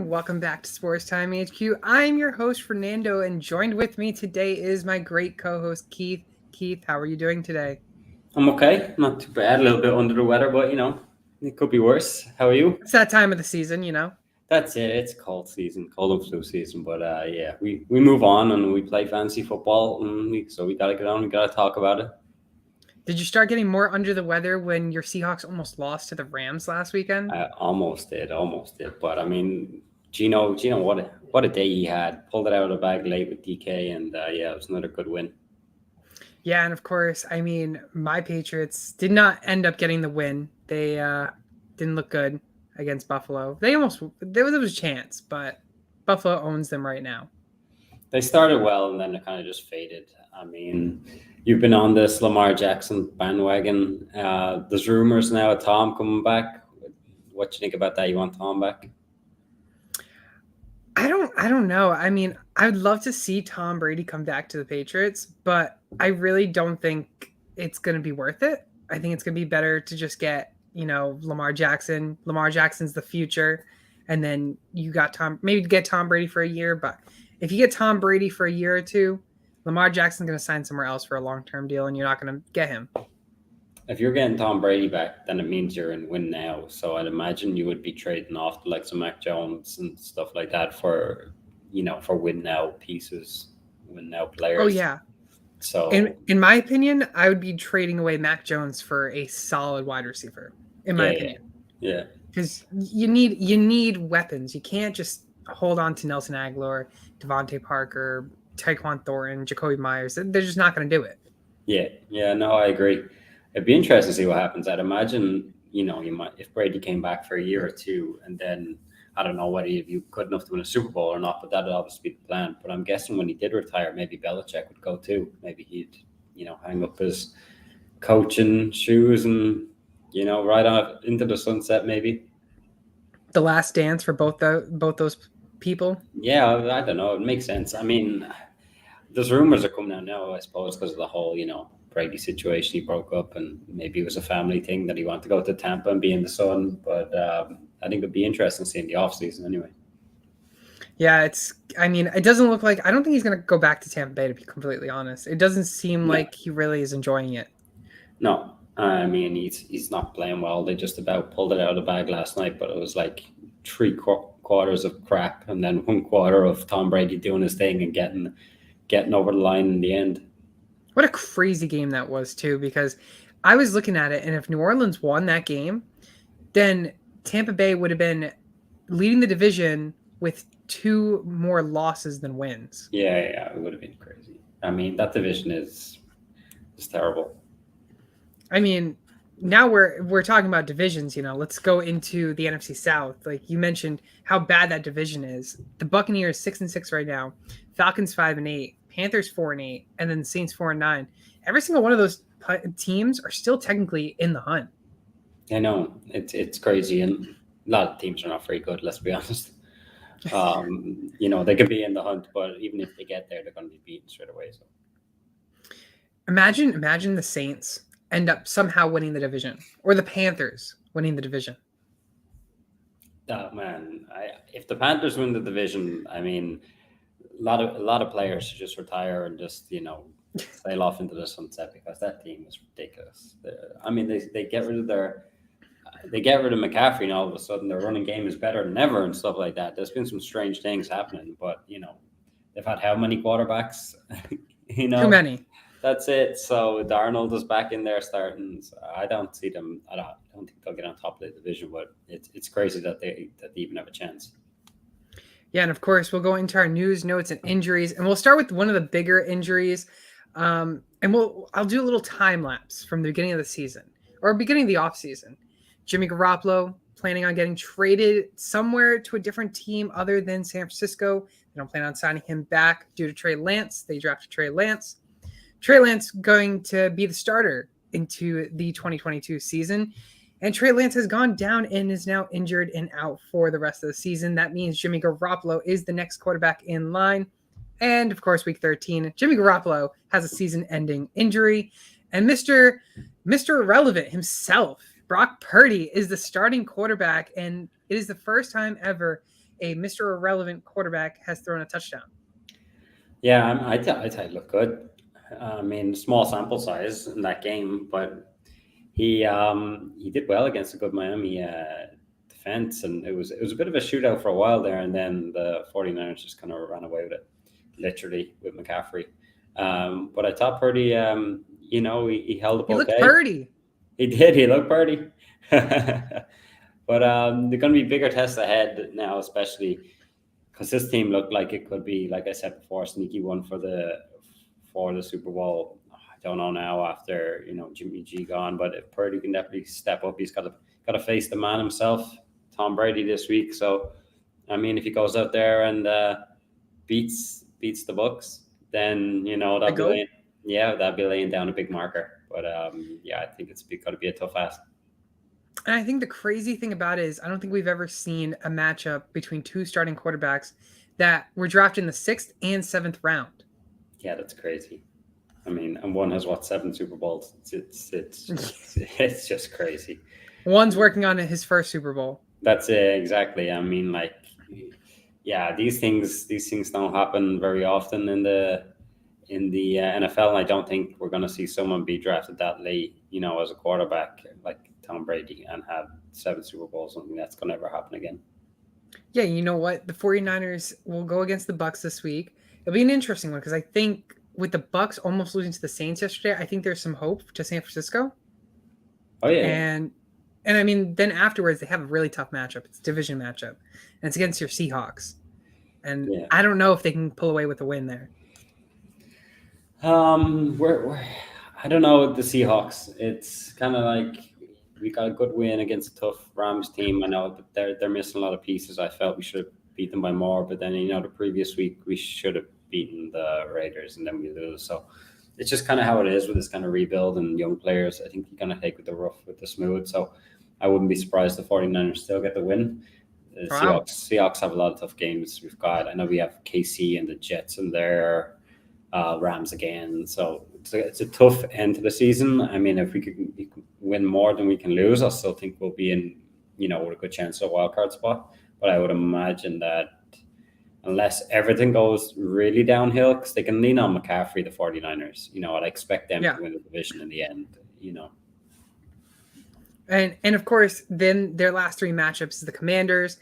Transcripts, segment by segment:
everyone. Welcome back to Sports Time HQ. I'm your host, Fernando, and joined with me today is my great co-host, Keith. Keith, how are you doing today? I'm okay. Not too bad. A little bit under the weather, but it could be worse. How are you? It's that time of the season. That's it. It's cold season, cold and flu season. But yeah, we move on and we play fantasy football, and we gotta get on. We gotta talk about it. Did you start getting more under the weather when your Seahawks almost lost to the Rams last weekend? I almost did. But I mean, Gino, what a day he had. Pulled it out of the bag late with DK, and yeah, it was another good win. Yeah, and of course, my Patriots did not end up getting the win. They didn't look good against Buffalo. There was a chance, but Buffalo owns them right now. They started well, and then it kind of just faded. I mean, you've been on this Lamar Jackson bandwagon. There's rumors now of Tom coming back. What do you think about that? You want Tom back? I don't know. I mean, I would love to see Tom Brady come back to the Patriots, but I really don't think it's going to be worth it. I think it's going to be better to just get, Lamar Jackson. Lamar Jackson's the future. And then you got maybe get Tom Brady for a year. But if you get Tom Brady for a year or two, Lamar Jackson's going to sign somewhere else for a long-term deal, and you're not going to get him. If you're getting Tom Brady back, then it means you're in win now. So I'd imagine you would be trading off the likes of Mac Jones and stuff like that for win now pieces, win now players. Oh yeah. So in my opinion, I would be trading away Mac Jones for a solid wide receiver. In my opinion. Yeah. Because you need weapons. You can't just hold on to Nelson Aguilar, Devontae Parker, Tyquan Thornton, Jacoby Myers. They're just not going to do it. Yeah. No, I agree. It'd be interesting to see what happens. I'd imagine, you might, if Brady came back for a year or two, and then I don't know whether he'd be good enough to win a Super Bowl or not, but that'd obviously be the plan. But I'm guessing when he did retire, maybe Belichick would go too. Maybe he'd, hang up his coaching shoes and, ride off into the sunset, maybe. The last dance for both those people. Yeah, I don't know. It makes sense. I mean, there's rumors are coming out now, I suppose, because of the whole, Brady situation. He broke up, and maybe it was a family thing that he wanted to go to Tampa and be in the sun. But I think it'd be interesting seeing the offseason anyway. Yeah, it doesn't look like, I don't think he's going to go back to Tampa Bay, to be completely honest. It doesn't seem like he really is enjoying it. No, I mean, he's not playing well. They just about pulled it out of the bag last night, but it was like 3/4 of crap and then 1/4 of Tom Brady doing his thing and getting over the line in the end. What a crazy game that was, too, because I was looking at it, and if New Orleans won that game, then Tampa Bay would have been leading the division with 2 more losses than wins. Yeah, it would have been crazy. I mean, that division is terrible. I mean, now we're talking about divisions, let's go into the NFC South. Like you mentioned how bad that division is. The Buccaneers 6-6 right now, Falcons 5-8, Panthers 4-8, and then the Saints 4-9. Every single one of those teams are still technically in the hunt. I know it's crazy, and a lot of teams are not very good. Let's be honest. They could be in the hunt, but even if they get there, they're going to be beaten straight away. So imagine the Saints end up somehow winning the division, or the Panthers winning the division. Oh man, if the Panthers win the division, I mean, a lot of players should just retire and just sail off into the sunset, because that team is ridiculous. I mean, they get rid of McCaffrey, and all of a sudden their running game is better than ever and stuff like that. There's been some strange things happening, but they've had how many quarterbacks? Too many. That's it. So Darnold is back in there starting. So I don't see them. I don't think they'll get on top of the division, but it's crazy that they even have a chance. Yeah, and of course we'll go into our news, notes, and injuries, and we'll start with one of the bigger injuries. And I'll do a little time lapse from the beginning of the season, or beginning of the offseason. Jimmy Garoppolo planning on getting traded somewhere to a different team other than San Francisco. They don't plan on signing him back due to Trey Lance. They drafted Trey Lance. Trey Lance going to be the starter into the 2022 season. And Trey Lance has gone down and is now injured and out for the rest of the season. That means Jimmy Garoppolo is the next quarterback in line. And, of course, Week 13, Jimmy Garoppolo has a season-ending injury. And Mr. Irrelevant himself, Brock Purdy, is the starting quarterback. And it is the first time ever a Mr. Irrelevant quarterback has thrown a touchdown. Yeah, I thought he looked good. I mean, small sample size in that game, but he did well against a good Miami defense, and it was a bit of a shootout for a while there, and then the 49ers just kind of ran away with it, literally with McCaffrey. But I thought Purdy, he held up He looked okay. purdy. He did. He looked Purdy. But they're going to be bigger tests ahead now, especially because this team looked like it could be, like I said before, a sneaky one for the Super Bowl. I don't know now after Jimmy G gone, but if Purdy can definitely step up, he's got to face the man himself, Tom Brady, this week. So, I mean, if he goes out there and beats the Bucks, then that'll be laying down a big marker. But I think it's got to be a tough ask. And I think the crazy thing about it is I don't think we've ever seen a matchup between two starting quarterbacks that were drafted in the 6th and 7th round. Yeah, that's crazy. I mean, and one has 7 Super Bowls. It's just crazy. One's working on his first Super Bowl. That's it, exactly. I mean, these things don't happen very often in the NFL, and I don't think we're going to see someone be drafted that late, as a quarterback like Tom Brady and have 7 Super Bowls. I don't think that's going to ever happen again. Yeah, you know what? The 49ers will go against the Bucks this week. It'll be an interesting one because I think with the Bucks almost losing to the Saints yesterday, I think there's some hope to San Francisco. Oh yeah, and I mean, then afterwards they have a really tough matchup. It's a division matchup, and it's against your Seahawks. And I don't know if they can pull away with a win there. I don't know the Seahawks. It's kind of like we got a good win against a tough Rams team. I know, but they're missing a lot of pieces. I felt we should have beat them by more, but then the previous week we should have beaten the Raiders and then we lose. So it's just kind of how it is with this kind of rebuild and young players. I think you kind of take with the rough with the smooth. So I wouldn't be surprised the 49ers still get the win. The Seahawks have a lot of tough games. I know we have KC and the Jets in there, Rams again. So it's a tough end to the season. I mean, if we could win more than we can lose, I still think we'll be in, with a good chance of a wild card spot. But I would imagine that unless everything goes really downhill, because they can lean on McCaffrey, the 49ers, I'd expect them to win the division in the end, And of course, then their last 3 matchups is the Commanders,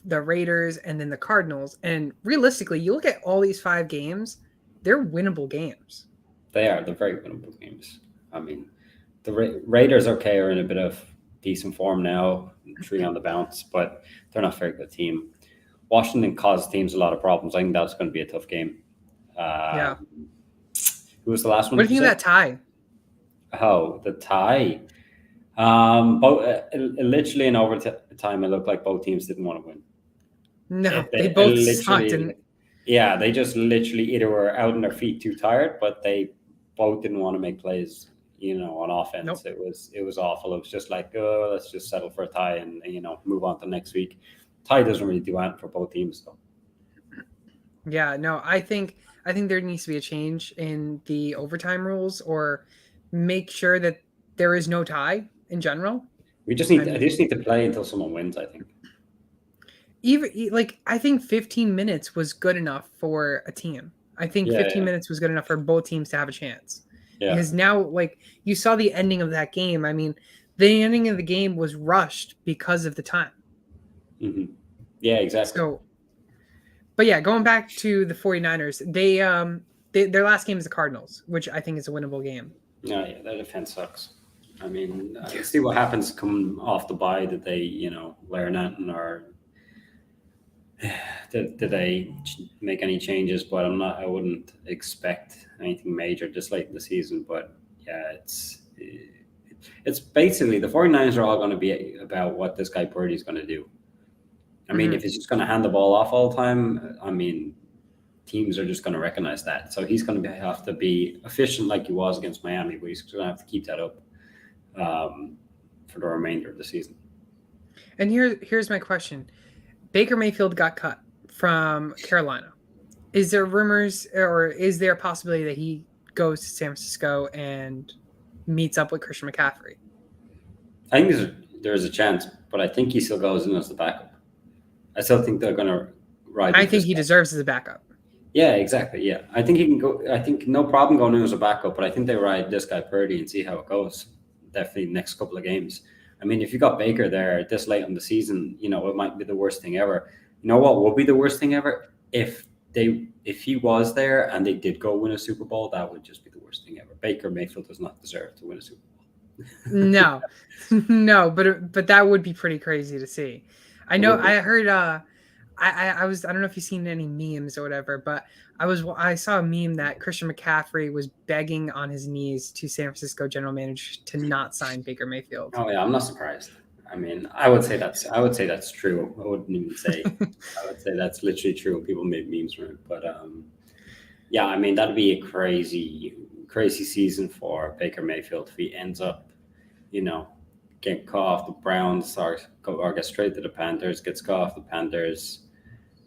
the Raiders, and then the Cardinals. And realistically, you look at all these 5 games, they're winnable games. They are. They're very winnable games. I mean, the Raiders, are in a bit of decent form now, 3 on the bounce, but they're not a very good team. Washington caused teams a lot of problems. I think that's going to be a tough game. Who was the last one? What do you think of that tie? Oh, the tie. Literally in overtime, it looked like both teams didn't want to win. No, they both sucked. Yeah, they just literally either were out on their feet too tired, but they both didn't want to make plays, on offense. Nope. It was awful. It was just like, oh, let's just settle for a tie and move on to next week. Tie doesn't really do anything for both teams, though. Yeah, no, I think there needs to be a change in the overtime rules, or make sure that there is no tie in general. I just need to play until someone wins, I think. I think 15 minutes was good enough for a team. I think 15 minutes was good enough for both teams to have a chance. Yeah. Because now, you saw the ending of that game. I mean, the ending of the game was rushed because of the time. Mm-hmm. Yeah, exactly. So, but yeah, going back to the 49ers, their last game is the Cardinals, which I think is a winnable game. Yeah, their defense sucks. I mean, see what happens coming off the bye. Did they, learn anything, or did they make any changes? But I wouldn't expect anything major this late in the season. But yeah, it's basically the 49ers are all going to be about what this guy Purdy is going to do. I mean, if he's just going to hand the ball off all the time, I mean, teams are just going to recognize that. So he's going to have to be efficient like he was against Miami, but he's going to have to keep that up for the remainder of the season. And here's my question. Baker Mayfield got cut from Carolina. Is there rumors, or is there a possibility that he goes to San Francisco and meets up with Christian McCaffrey? I think there's a chance, but I think he still goes in as the backup. I still think they're going to ride. I think he deserves as a backup. Yeah, exactly. Yeah, I think he can go. I think no problem going in as a backup, but I think they ride this guy Purdy and see how it goes. Definitely next couple of games. I mean, if you got Baker there this late in the season, it might be the worst thing ever. You know what would be the worst thing ever? If he was there and they did go win a Super Bowl, that would just be the worst thing ever. Baker Mayfield does not deserve to win a Super Bowl. No, no, but that would be pretty crazy to see. I know. I heard. I don't know if you've seen any memes or whatever, but I saw a meme that Christian McCaffrey was begging on his knees to San Francisco general manager to not sign Baker Mayfield. Oh yeah, I'm not surprised. I mean, I would say that's true. I wouldn't even say. I would say that's literally true. People make memes from it, but yeah, I mean that'd be a crazy season for Baker Mayfield if he ends up, getting caught off the Browns or gets straight to the Panthers, gets caught off the Panthers,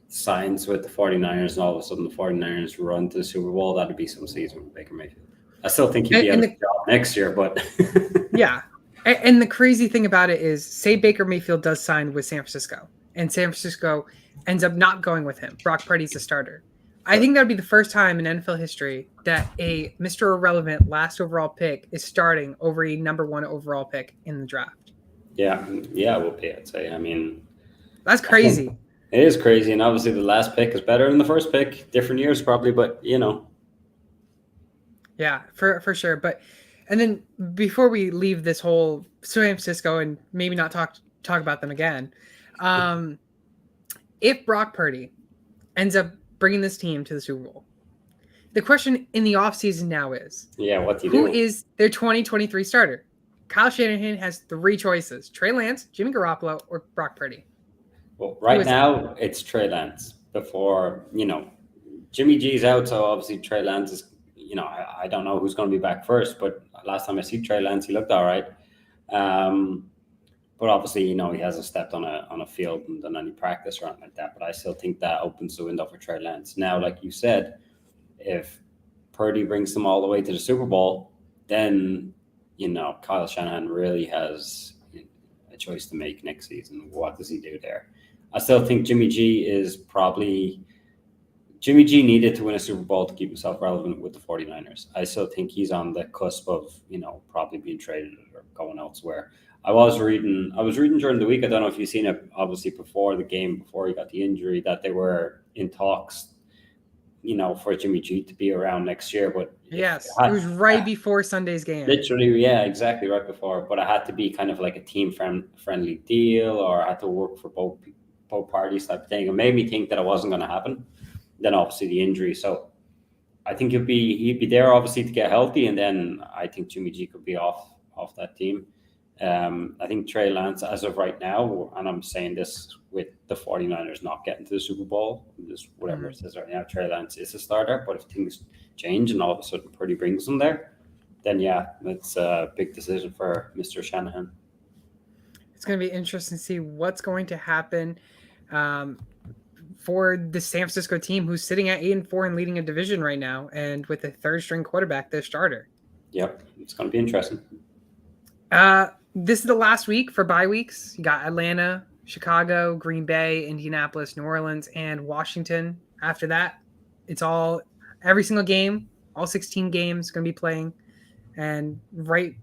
signs with the 49ers, and all of a sudden the 49ers run to the Super Bowl. That'd be some season with Baker Mayfield. I still think he'd be out of the job next year, but yeah. And the crazy thing about it is, say Baker Mayfield does sign with San Francisco, and San Francisco ends up not going with him. Brock Purdy's the starter. I think that would be the first time in NFL history that a Mr. Irrelevant last overall pick is starting over a number 1 overall pick in the draft. Yeah, it will be, I'd say. I mean, that's crazy. It is crazy, and obviously the last pick is better than the first pick. Different years probably, but Yeah, for sure. But and then before we leave this whole San Francisco and maybe not talk about them again, if Brock Purdy ends up bringing this team to the Super Bowl, the question in the offseason now is, what do you do? Who is their 2023 starter? Kyle Shanahan has 3 choices: Trey Lance, Jimmy Garoppolo, or Brock Purdy. Well, right now it's Trey Lance. Before, Jimmy G's out, so obviously Trey Lance is, I don't know who's going to be back first, but last time I see Trey Lance, he looked all right. But obviously, he hasn't stepped on a field and done any practice or anything like that. But I still think that opens the window for Trey Lance. Now, like you said, if Purdy brings them all the way to the Super Bowl, then, Kyle Shanahan really has a choice to make next season. What does he do there? I still think Jimmy G needed to win a Super Bowl to keep himself relevant with the 49ers. I still think he's on the cusp of, probably being traded or going elsewhere. I was reading during the week, I don't know if you've seen it, obviously before the game, before he got the injury, that they were in talks, for Jimmy G to be around next year. But yes, it was right before Sunday's game. Literally, yeah, exactly right before. But it had to be kind of like a team friendly deal, or I had to work for both parties type of thing. It made me think that it wasn't going to happen. Then obviously the injury. So I think he'd be there obviously to get healthy, and then I think Jimmy G could be off that team. I think Trey Lance, as of right now, and I'm saying this with the 49ers not getting to the Super Bowl, just whatever it says right now, Trey Lance is a starter. But if things change and all of a sudden Purdy brings them there, then it's a big decision for Mr. Shanahan. It's going to be interesting to see what's going to happen for the San Francisco team, who's sitting at 8-4 and leading a division right now, and with a 3rd-string quarterback, their starter. Yep, it's going to be interesting. This is the last week for bye weeks. You got Atlanta, Chicago, Green Bay, Indianapolis, New Orleans, and Washington. After that, it's every single game, all 16 games going to be playing, and right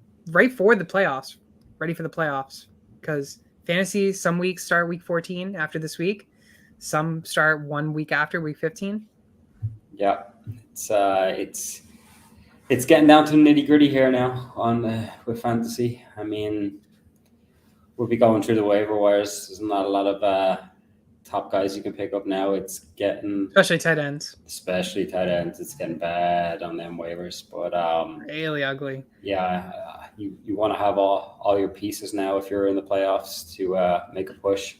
for the playoffs, ready for the playoffs. Because fantasy, some weeks start week 14 after this week. Some start 1 week after week 15. Yeah, it's getting down to the nitty gritty here now with fantasy. I mean, we'll be going through the waiver wires. There's not a lot of top guys you can pick up now. It's getting especially tight ends. It's getting bad on them waivers, but really ugly. Yeah, you want to have all your pieces now if you're in the playoffs to make a push.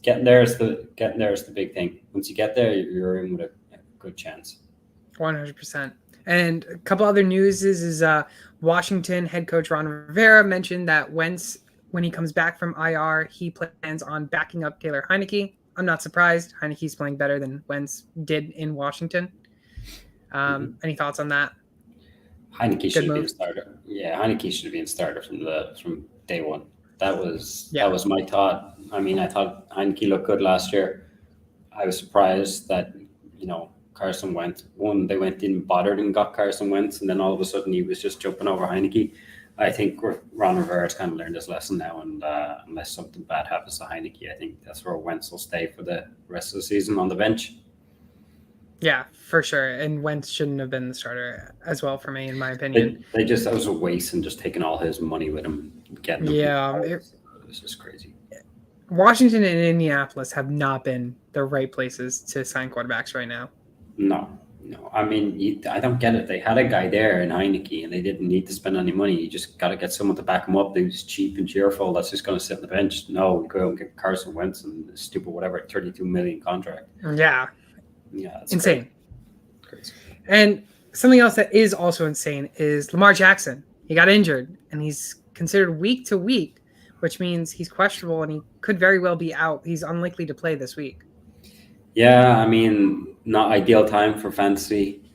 Getting there is the big thing. Once you get there, you're in with a good chance. 100%. And a couple other news is Washington head coach Ron Rivera mentioned that when he comes back from IR, he plans on backing up Taylor Heineke. I'm not surprised. Heineke's playing better than Wentz did in Washington. Any thoughts on that? Heineke should be a starter. Yeah, Heineke should be a starter from day one. That was Yeah. my thought. I mean, I thought Heineke looked good last year. I was surprised that Carson Wentz. One, they didn't bother and got Carson Wentz, and then all of a sudden he was just jumping over Heineke. I think Ron Rivera's kind of learned his lesson now, and unless something bad happens to Heineke, I think that's where Wentz will stay for the rest of the season on the bench. Yeah, for sure. And Wentz shouldn't have been the starter as well for me, in my opinion. That was a waste and just taking all his money with him, getting him. Yeah, it was just crazy. Washington and Indianapolis have not been the right places to sign quarterbacks right now. No. I mean, I don't get it. They had a guy there in Heineke, and they didn't need to spend any money. You just got to get someone to back him up who's cheap and cheerful. That's just going to sit on the bench. No, we go and get Carson Wentz and the stupid whatever $32 million contract. Yeah, that's insane. Crazy. And something else that is also insane is Lamar Jackson. He got injured, and he's considered week to week, which means he's questionable and he could very well be out. He's unlikely to play this week. Yeah, I mean, not ideal time for fantasy.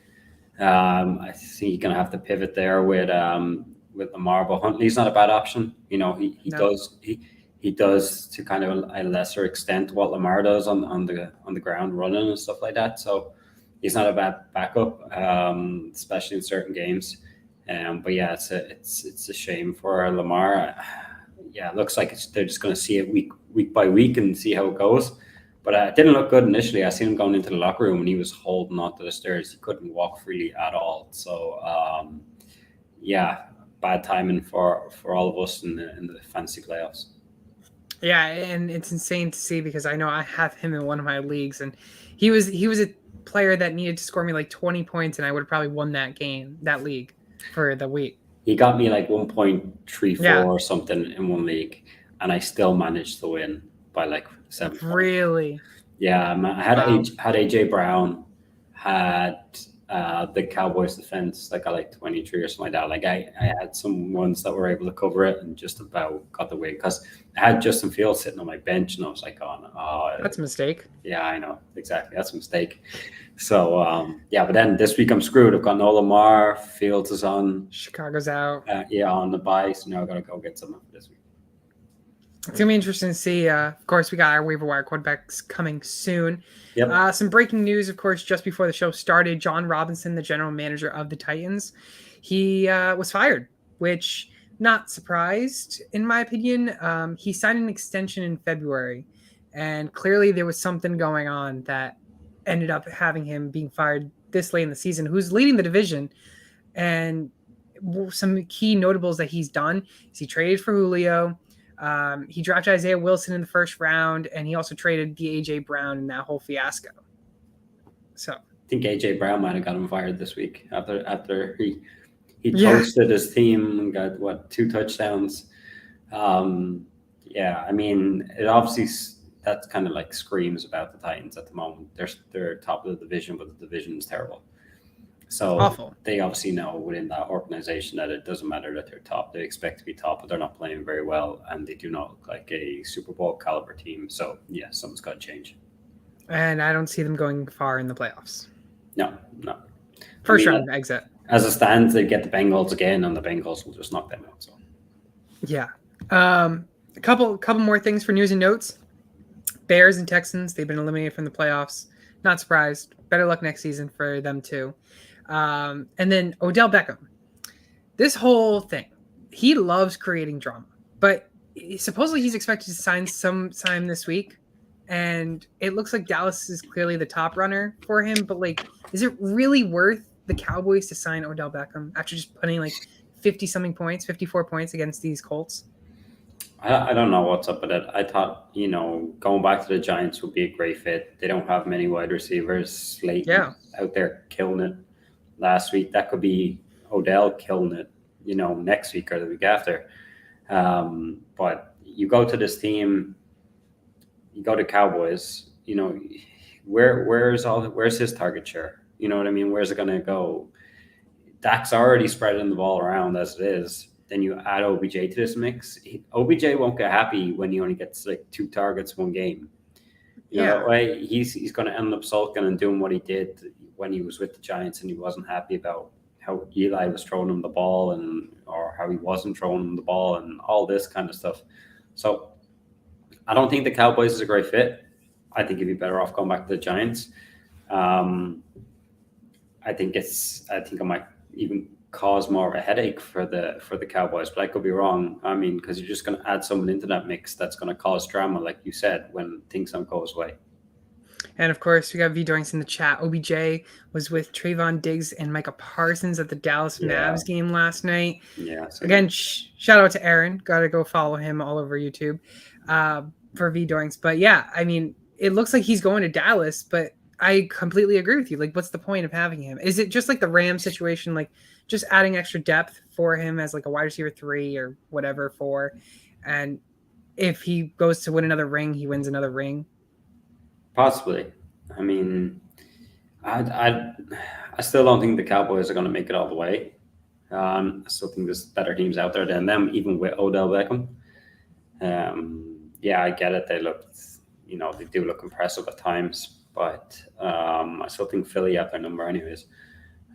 I think you're gonna have to pivot there with Lamar, but Huntley's not a bad option. He does to kind of a lesser extent what Lamar does on the ground running and stuff like that. So he's not a bad backup, especially in certain games. But yeah, it's a shame for Lamar. Yeah, it looks like they're just going to see it week by week and see how it goes. But it didn't look good initially. I seen him going into the locker room and he was holding onto the stairs. He couldn't walk freely at all. So yeah, bad timing for all of us in the fantasy playoffs. Yeah, and it's insane to see because I know I have him in one of my leagues, and he was a player that needed to score me like 20 points, and I would have probably won that league for the week. He got me like 1.34 or something in one league, and I still managed to win by like 7 points. Really? Yeah, I had AJ Brown, had the Cowboys defense like I like 23 or something like that. Like I had some ones that were able to cover it and just about got the win because I had Justin Fields sitting on my bench and I was like, oh, that's a mistake. Yeah, I know exactly. That's a mistake. So yeah, but then this week I'm screwed. I've got no Lamar. Fields is on. Chicago's out. On the bye. So now I gotta go get someone for this week. It's gonna be interesting to see. Of course, we got our waiver wire quarterbacks coming soon. Yep. Some breaking news, of course, just before the show started. John Robinson, the general manager of the Titans, he was fired, which not surprised in my opinion. He signed an extension in February, and clearly there was something going on that ended up having him being fired this late in the season. Who's leading the division, and some key notables that he's done is he traded for Julio. He drafted Isaiah Wilson in the first round, and he also traded the AJ Brown in that whole fiasco. So I think AJ Brown might have got him fired this week after he toasted his team and got 2 touchdowns. Yeah, I mean, it obviously that's kind of like screams about the Titans at the moment. They're top of the division, but the division is terrible. So awful. They obviously know within that organization that it doesn't matter that they're top. They expect to be top, but they're not playing very well, and they do not look like a Super Bowl caliber team. So, yeah, something's got to change. And I don't see them going far in the playoffs. No. First round exit. As it stands, they get the Bengals again, and the Bengals will just knock them out. So, yeah. A couple more things for news and notes. Bears and Texans, they've been eliminated from the playoffs. Not surprised. Better luck next season for them too. And then Odell Beckham. This whole thing, he loves creating drama, but supposedly he's expected to sign sometime this week, and it looks like Dallas is clearly the top runner for him. But like, is it really worth the Cowboys to sign Odell Beckham after just putting like 50-something points, 54 points against these Colts? I don't know what's up with it. I thought, going back to the Giants would be a great fit. They don't have many wide receivers. Slayton out there killing it last week. That could be Odell killing it, next week or the week after. But you go to this team, you go to Cowboys, where's his target share? You know what I mean? Where's it going to go? Dak's already spreading the ball around as it is. Then you add OBJ to this mix. OBJ won't get happy when he only gets like 2 targets one game. That way he's going to end up sulking and doing what he did when he was with the Giants, and he wasn't happy about how Eli was throwing him the ball or how he wasn't throwing him the ball and all this kind of stuff. So I don't think the Cowboys is a great fit. I think you'd be better off going back to the Giants. Um, I think it might even cause more of a headache for the Cowboys, but I could be wrong. I mean, because you're just going to add someone into that mix that's going to cause drama, like you said, when things don't go his way. And of course, we got V Doinks in the chat. OBJ was with Trayvon Diggs and Micah Parsons at the Dallas Yeah, Mavs game last night. yeah. So Again, shout out to Aaron. Got to go follow him all over YouTube for V Doinks. But yeah, I mean, it looks like he's going to Dallas, but I completely agree with you. Like, what's the point of having him? Is it just like the Rams situation, like just adding extra depth for him as like a wide receiver 3 or whatever 4? And if he goes to win another ring, he wins another ring. possibly. I mean, I still don't think the Cowboys are going to make it all the way. I still think there's better teams out there than them, even with Odell Beckham. Yeah, I get it. They do look impressive at times, but I still think Philly have their number, anyways.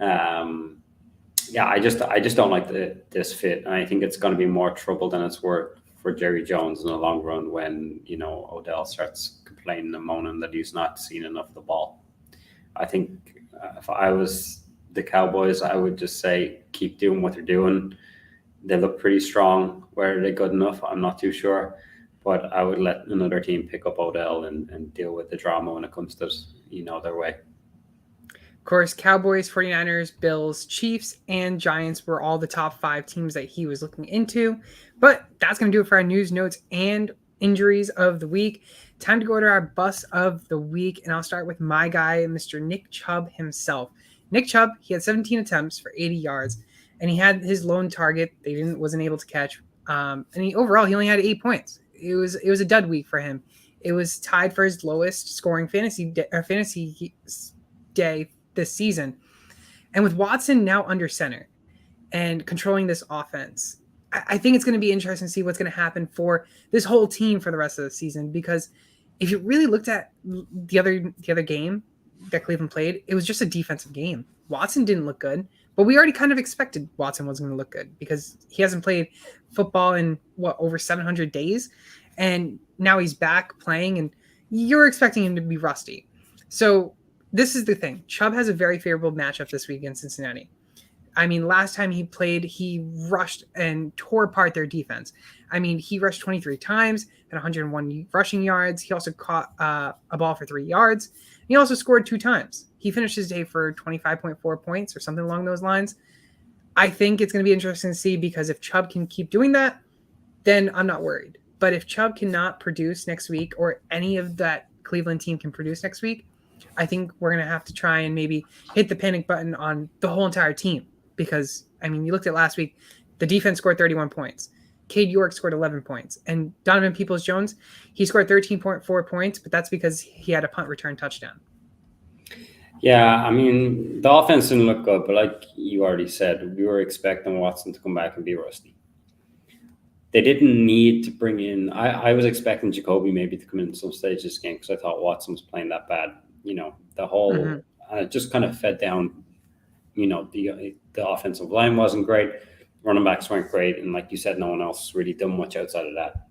Yeah, I just don't like this fit, and I think it's going to be more trouble than it's worth for Jerry Jones in the long run when Odell starts complaining and moaning that he's not seeing enough of the ball. I think if I was the Cowboys, I would just say keep doing what they're doing. They look pretty strong. Where are they good enough? I'm not too sure. But I would let another team pick up Odell and deal with the drama when it comes to their way. Of course, Cowboys, 49ers, Bills, Chiefs, and Giants were all the top 5 teams that he was looking into. But that's going to do it for our news, notes, and injuries of the week. Time to go to our bust of the week, and I'll start with my guy, Mr. Nick Chubb himself. Nick Chubb, he had 17 attempts for 80 yards, and he had his lone target they wasn't able to catch. And he only had 8 points. It was a dud week for him. It was tied for his lowest scoring fantasy day this season. And with Watson now under center and controlling this offense, I think it's going to be interesting to see what's going to happen for this whole team for the rest of the season. Because if you really looked at the other game that Cleveland played, it was just a defensive game. Watson didn't look good, but we already kind of expected Watson wasn't going to look good because he hasn't played football in over 700 days. And now he's back playing and you're expecting him to be rusty. So this is the thing. Chubb has a very favorable matchup this week against Cincinnati. I mean, last time he played, he rushed and tore apart their defense. I mean, he rushed 23 times at 101 rushing yards. He also caught a ball for 3 yards. He also scored 2 times. He finished his day for 25.4 points or something along those lines. I think it's going to be interesting to see because if Chubb can keep doing that, then I'm not worried. But if Chubb cannot produce next week or any of that Cleveland team can produce next week, I think we're going to have to try and maybe hit the panic button on the whole entire team. Because, I mean, you looked at last week, the defense scored 31 points. Cade York scored 11 points. And Donovan Peoples-Jones, he scored 13.4 points, but that's because he had a punt return touchdown. Yeah, I mean, the offense didn't look good, but like you already said, we were expecting Watson to come back and be rusty. They didn't need to bring in. I was expecting Jacoby maybe to come in some stage this game because I thought Watson was playing that bad. The whole just kind of fed down. The offensive line wasn't great, running backs weren't great, and like you said, no one else really done much outside of that.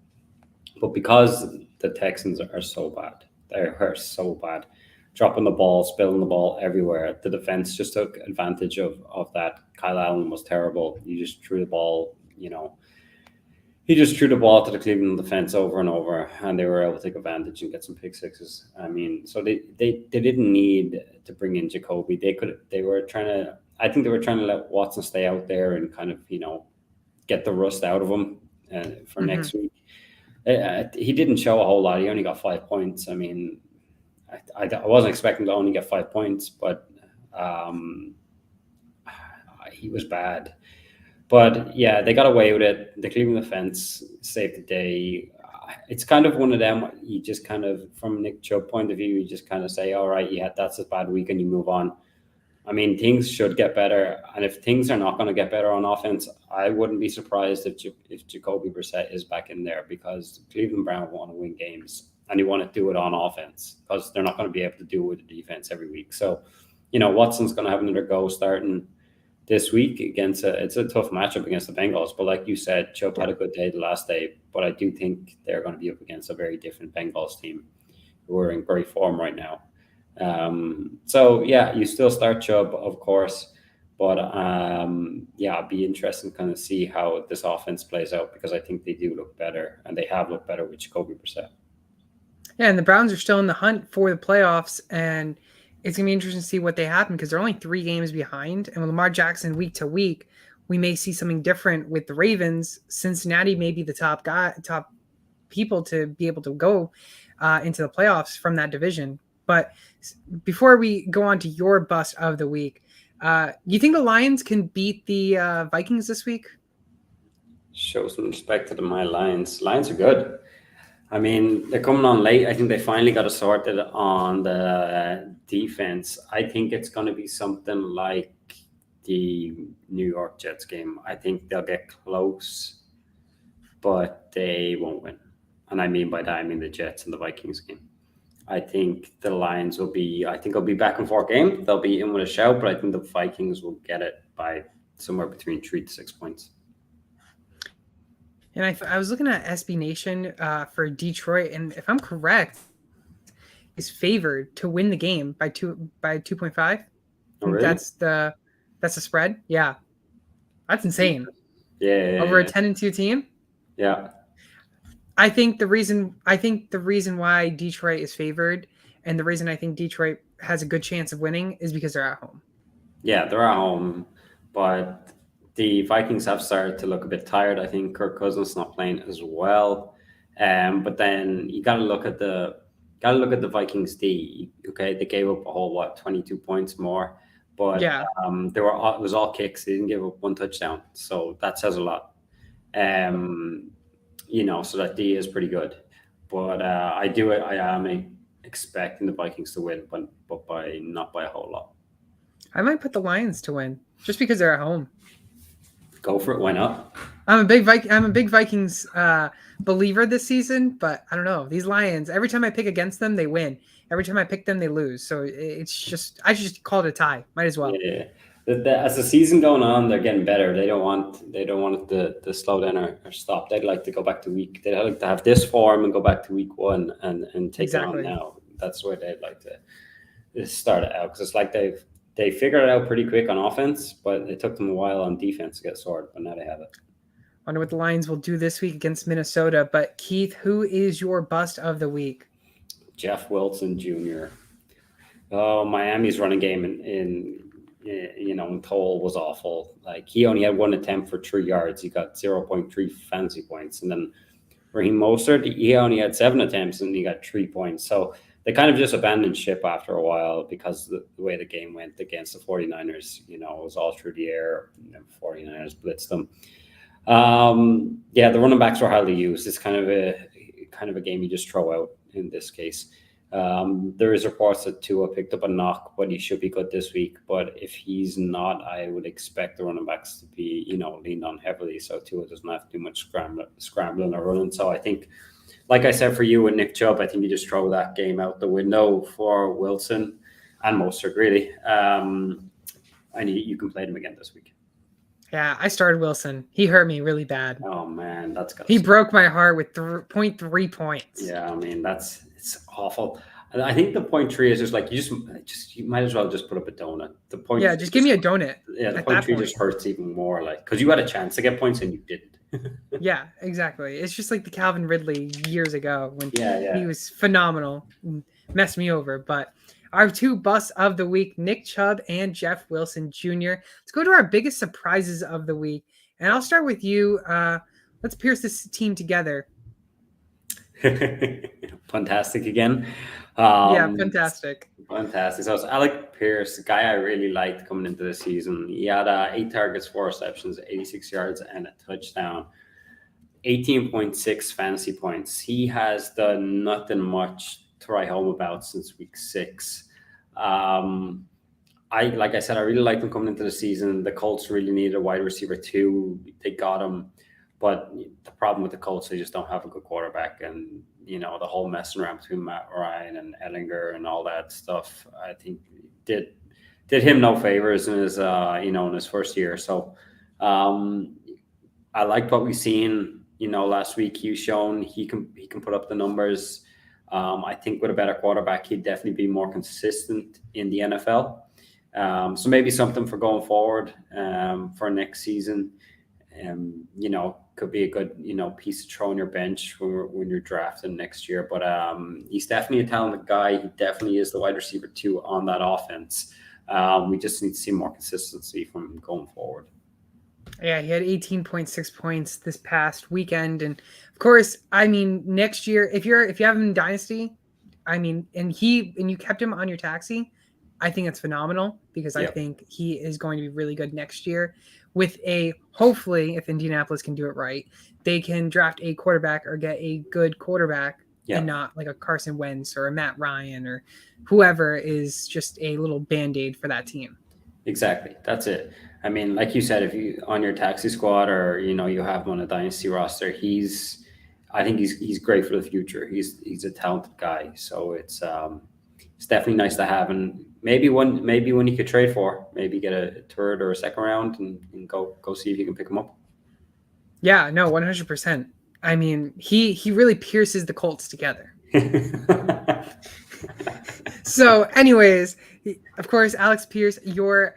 But because the Texans are so bad, they are so bad, dropping the ball, spilling the ball everywhere. The defense just took advantage of that. Kyle Allen was terrible. He just threw the ball, He just threw the ball to the Cleveland defense over and over, and they were able to take advantage and get some pick sixes. I mean, so they didn't need to bring in Jacoby. They were trying to. I think they were trying to let Watson stay out there and kind of get the rust out of him for next week. He didn't show a whole lot. He only got 5 points. I mean, I wasn't expecting to only get 5 points, but he was bad. But yeah, they got away with it. The Cleveland defense saved the day. It's kind of one of them. You just kind of, from Nick Chubb point of view, you just kind of say, all right, yeah, that's a bad week, and you move on. I mean, things should get better. And if things are not going to get better on offense, I wouldn't be surprised if Jacoby Brissett is back in there because Cleveland Browns want to win games and you want to do it on offense because they're not going to be able to do it with the defense every week. So, Watson's going to have another go starting. this week against it's a tough matchup against the Bengals. But like you said, Chubb Yeah. had a good day the last day, but I do think they're going to be up against a very different Bengals team who are in great form right now. So yeah, you still start Chubb, of course, but yeah, it'd be interesting to kind of see how this offense plays out because I think they do look better and they have looked better with Jacoby Brissett. Yeah, and the Browns are still in the hunt for the playoffs, and it's gonna be interesting to see what they happen because they're only 3 games behind. And with Lamar Jackson week to week, we may see something different with the Ravens. Cincinnati may be the top people to be able to go into the playoffs from that division. But before we go on to your bust of the week, you think the Lions can beat the Vikings this week? Show some respect to my Lions. Lions are good. I mean, they're coming on late. I think they finally got it sorted on the defense. I think it's going to be something like the New York Jets game. I think they'll get close, but they won't win. And I mean by that, I mean the Jets and the Vikings game. I think the Lions will be, I think it'll be back and forth game. They'll be in with a shout, but I think the Vikings will get it by somewhere between 3 to 6 points. And I was looking at SB Nation for Detroit, and if I'm correct, is favored to win the game by 2.5. Oh, really? That's the spread. Yeah, that's insane. Yeah. Over a 10-2 team. Yeah. I think the reason why Detroit is favored, and the reason I think Detroit has a good chance of winning, is because they're at home. Yeah, they're at home, but the Vikings have started to look a bit tired. I think Kirk Cousins not playing as well. But then you got to look at the Vikings D. Okay, they gave up a whole 22 points more, but Yeah, it was all kicks. They didn't give up one touchdown, so that says a lot. Um, so that D is pretty good. But I am expecting the Vikings to win, but by not by a whole lot. I might put the Lions to win just because they're at home. Go for it. Why not? I'm a big Vikings believer this season, but I don't know these Lions. Every time I pick against them, they win. Every time I pick them, they lose. So I just call it a tie. Might as well. Yeah. As the season going on, they're getting better. They don't want it to slow down or stop. They'd like to go back to week. They'd like to have this form and go back to week one and take it on Exactly. now. That's where they'd like to start it out because it's like they figured it out pretty quick on offense, but it took them a while on defense to get sorted. But now they have it. Wonder what the Lions will do this week against Minnesota. But Keith, who is your bust of the week? Jeff Wilson Jr. Oh, Miami's running game in Toll was awful. Like he only had one attempt for 3 yards. He got 0.3 fantasy points, and then Raheem Mostert, he only had 7 attempts and he got 3 points. So they kind of just abandoned ship after a while because the way the game went against the 49ers. It was all through the air. 49ers blitzed them. Yeah, the running backs were hardly used. It's kind of a game you just throw out in this case. There is reports that Tua picked up a knock, but he should be good this week. But if he's not, I would expect the running backs to be, leaned on heavily. So Tua doesn't have to do much scrambling or running. So I think, like I said for you and Nick Chubb, I think you just throw that game out the window for Wilson and Mostert, really. And you can play them again this week. Yeah, I started Wilson. He hurt me really bad. Oh man, that's got. He broke my heart with 0.3 points. Yeah, I mean it's awful. And I think the 0.3 is just like you might as well just put up a donut. The point. Yeah, just give me a donut. Yeah, the 0.3 just hurts even more, like because you had a chance to get points and you didn't. Yeah, exactly. It's just like the Calvin Ridley years ago when Yeah. he was phenomenal, messed me over. But our 2 busts of the week, Nick Chubb and Jeff Wilson Jr. Let's go to our biggest surprises of the week. And I'll start with you. Let's pierce this team together. Fantastic again. Yeah, fantastic. Fantastic. So it's Alec Pierce, the guy I really liked coming into the season. He had 8 targets, 4 receptions, 86 yards, and a touchdown. 18.6 fantasy points. He has done nothing much to write home about since week 6. Like I said, I really liked him coming into the season. The Colts really needed a wide receiver too. They got him. But the problem with the Colts, they just don't have a good quarterback. And, the whole messing around between Matt Ryan and Ellinger and all that stuff, I think did did him no favors in his in his first year. So um, I liked what we've seen. Last week he's shown he can put up the numbers. I think with a better quarterback, he'd definitely be more consistent in the NFL. So maybe something for going forward for next season. Could be a good piece to throw on your bench when you're drafting next year. But he's definitely a talented guy. He definitely is the wide receiver 2 on that offense. We just need to see more consistency from him going forward. Yeah, he had 18.6 points this past weekend, and of course, I mean, next year, if you have him in Dynasty, I mean, and you kept him on your taxi, I think it's phenomenal because I think he is going to be really good next year. With hopefully, if Indianapolis can do it right, they can draft a quarterback or get a good quarterback, and not like a Carson Wentz or a Matt Ryan or whoever is just a little Band-Aid for that team. Exactly. That's it. I mean, like you said, if you on your taxi squad or you have him on a dynasty roster, I think he's great for the future. He's a talented guy. So it's definitely nice to have, and maybe when you could trade for, maybe get a third or a second round and go see if you can pick him up. Yeah, no, 100%. I mean, he really pierces the Colts together. So, anyways, of course, Alex Pierce, your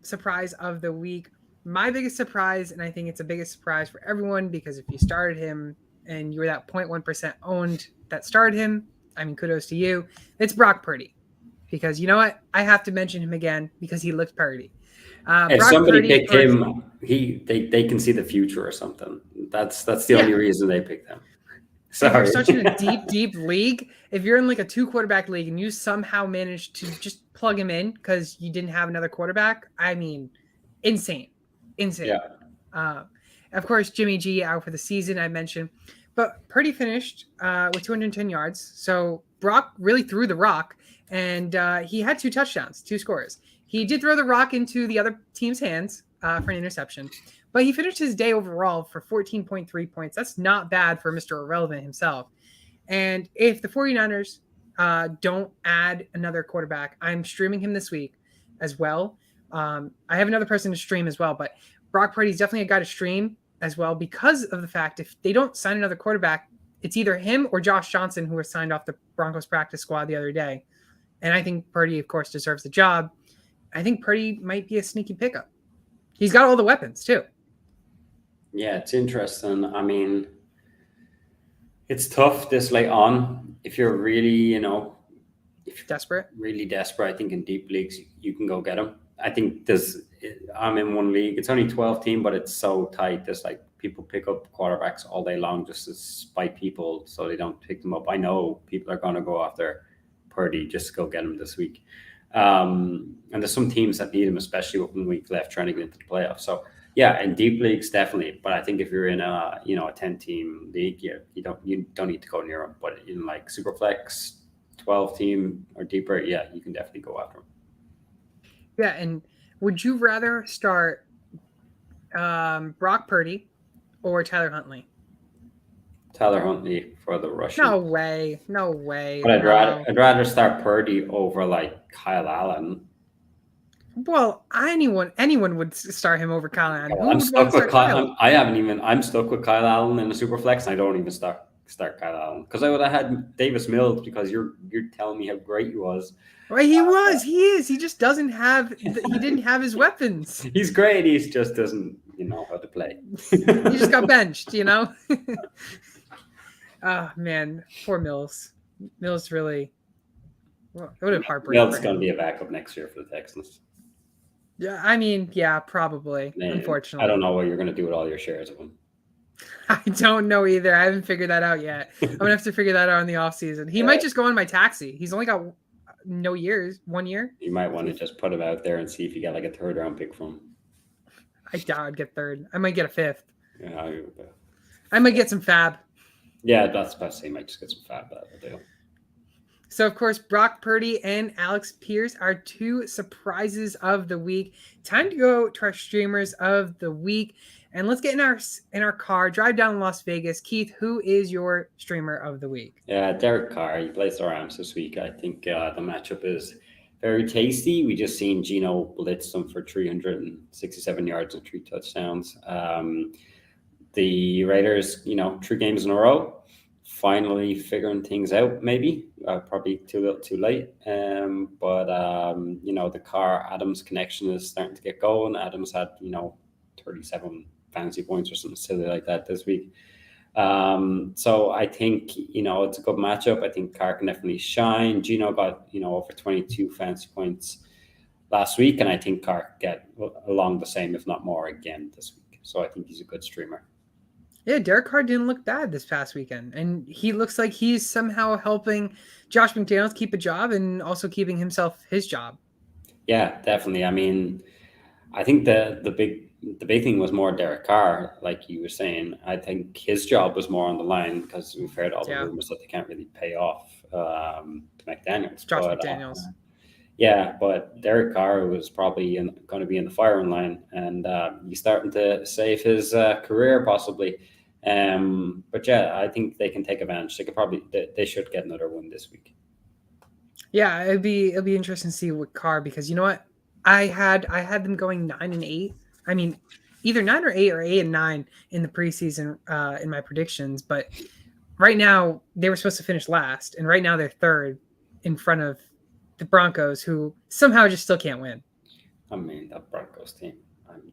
surprise of the week. My biggest surprise, and I think it's a biggest surprise for everyone, because if you started him and you were that 0.1% owned that started him, I mean, kudos to you. It's Brock Purdy. Because you know what? I have to mention him again because he looks Purdy. If Brock somebody Purdy picked him, they can see the future or something. That's the only reason they picked him. Sorry. If you're such in a deep league, if you're in like a 2-quarterback league and you somehow managed to just plug him in because you didn't have another quarterback, I mean, insane. Yeah. Of course, Jimmy G out for the season, I mentioned. But Purdy finished with 210 yards. So Brock really threw the rock, and he had 2 touchdowns, 2 scores. He did throw the rock into the other team's hands for an interception. But he finished his day overall for 14.3 points. That's not bad for Mr. Irrelevant himself. And if the 49ers don't add another quarterback, I'm streaming him this week as well. I have another person to stream as well, but Brock Purdy is definitely a guy to stream as well because of the fact if they don't sign another quarterback, it's either him or Josh Johnson, who was signed off the Broncos practice squad the other day. And I think Purdy, of course, deserves the job. I think Purdy might be a sneaky pickup. He's got all the weapons, too. Yeah, it's interesting. I mean, it's tough this late on. If you're really, Desperate. Really desperate, I think in deep leagues you can go get him. I think I'm in one league. It's only 12 team, but it's so tight. There's like people pick up quarterbacks all day long just to spite people so they don't pick them up. I know people are going to go after Purdy just to go get him this week. And there's some teams that need him, especially with 1 week left trying to get into the playoffs. So yeah, in deep leagues, definitely. But I think if you're in a 10-team league, you don't need to go near him. But in like Superflex, 12-team or deeper, yeah, you can definitely go after him. Yeah, and would you rather start Brock Purdy or Tyler Huntley? Tyler Huntley for the Russian. No way. But I'd rather start Purdy over like Kyle Allen. Well, anyone would start him over Kyle Allen. I'm stuck with Kyle. I'm stuck with Kyle Allen in the Superflex, and I don't even start Kyle Allen because I would have had Davis Mills because you're telling me how great he was. Well, he is. He just doesn't have. He didn't have his weapons. He's great. He just doesn't know how to play. He just got benched. Oh man, poor Mills. Mills really. Well, it would have heartbreaking. Mills going to be a backup next year for the Texans. Yeah, I mean, yeah, probably. Man, unfortunately, I don't know what you're going to do with all your shares of him. I don't know either. I haven't figured that out yet. I'm gonna have to figure that out in the off season. He might just go on my taxi. He's only got 1 year. You might want to just put him out there and see if you get like a 3rd round pick from him. I doubt I'd get 3rd. I might get a 5th. Yeah, I might get some fab. Yeah, that's about to say. You might just get some fab out of the deal. So, of course, Brock Purdy and Alex Pierce are 2 surprises of the week. Time to go to our streamers of the week. And let's get in our car, drive down to Las Vegas. Keith, who is your streamer of the week? Yeah, Derek Carr. He plays the Rams this week. I think the matchup is very tasty. We just seen Gino blitz them for 367 yards and 3 touchdowns. The Raiders, 3 games in a row, finally figuring things out. Maybe probably too little, too late. But the Carr Adams connection is starting to get going. Adams had 37 fantasy points or something silly like that this week. So I think it's a good matchup. I think Carr can definitely shine. Gino got over 22 fantasy points last week, and I think Carr get along the same, if not more, again this week. So I think he's a good streamer. Yeah, Derek Carr didn't look bad this past weekend, and he looks like he's somehow helping Josh McDaniels keep a job and also keeping himself his job. Yeah, definitely. I mean, I think the big thing was more Derek Carr, like you were saying. I think his job was more on the line because we've heard all the rumors that they can't really pay off McDaniels. Josh McDaniels. Yeah, but Derek Carr was probably going to be in the firing line, and he's starting to save his career possibly. But yeah, I think they can take advantage. They should get another win this week. Yeah, it'll be interesting to see with Carr, because you know what, I had them going 9-8. I mean, either 9 or 8 or 8-9 in the preseason in my predictions. But right now they were supposed to finish last, and right now they're third in front of the Broncos, who somehow just still can't win. I mean, that Broncos team.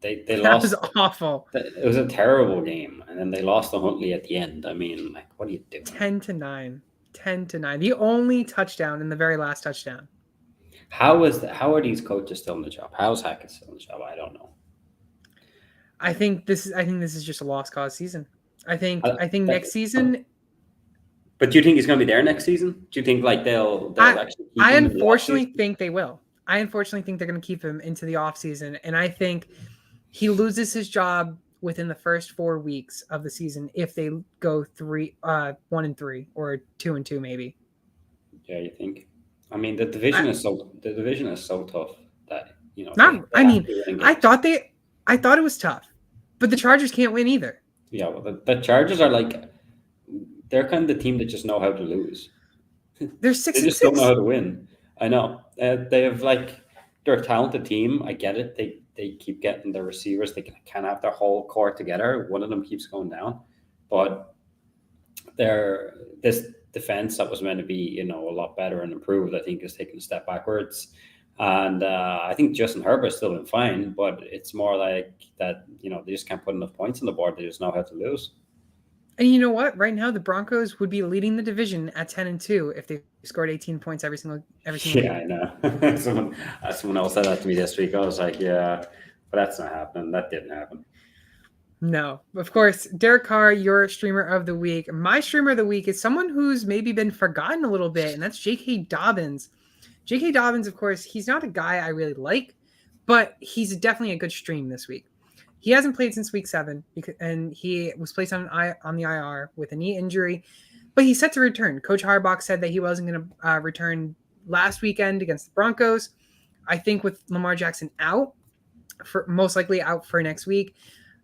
They lost. That was awful. It was a terrible game, and then they lost to Huntley at the end. I mean, like, what are you doing? 10-9. 10-9. The only touchdown in the very last touchdown. How are these coaches still in the job? How's Hackett still in the job? I don't know. I think this is just a lost cause season. I think next season. But do you think he's going to be there next season? Do you think like they'll actually keep him? I unfortunately think they will. I unfortunately think they're going to keep him into the offseason, and I think he loses his job within the first 4 weeks of the season if they go 1-3 or 2-2 maybe. Yeah, you think? I mean, the division is so tough that I thought it was tough, but the Chargers can't win either. Yeah, well, the Chargers are they're kind of the team that just know how to lose. They're 6-6. They just don't know how to win. I know. They have they're a talented team. I get it. They keep getting their receivers. They can't have their whole core together. One of them keeps going down, but this defense that was meant to be a lot better and improved, I think, is taking a step backwards. And I think Justin Herbert's still been fine, but it's more like that. They just can't put enough points on the board. They just know how to lose. And you know what? Right now, the Broncos would be leading the division at 10-2 if they scored 18 points every single yeah, I know. someone else said that to me this week. I was like, yeah, but that's not happening. That didn't happen. No, of course. Derek Carr, your streamer of the week. My streamer of the week is someone who's maybe been forgotten a little bit, and that's J.K. Dobbins. J.K. Dobbins, of course, he's not a guy I really like, but he's definitely a good stream this week. He hasn't played since week 7, and he was placed on the IR with a knee injury, but he's set to return. Coach Harbaugh said that he wasn't going to return last weekend against the Broncos. I think with Lamar Jackson most likely out for next week,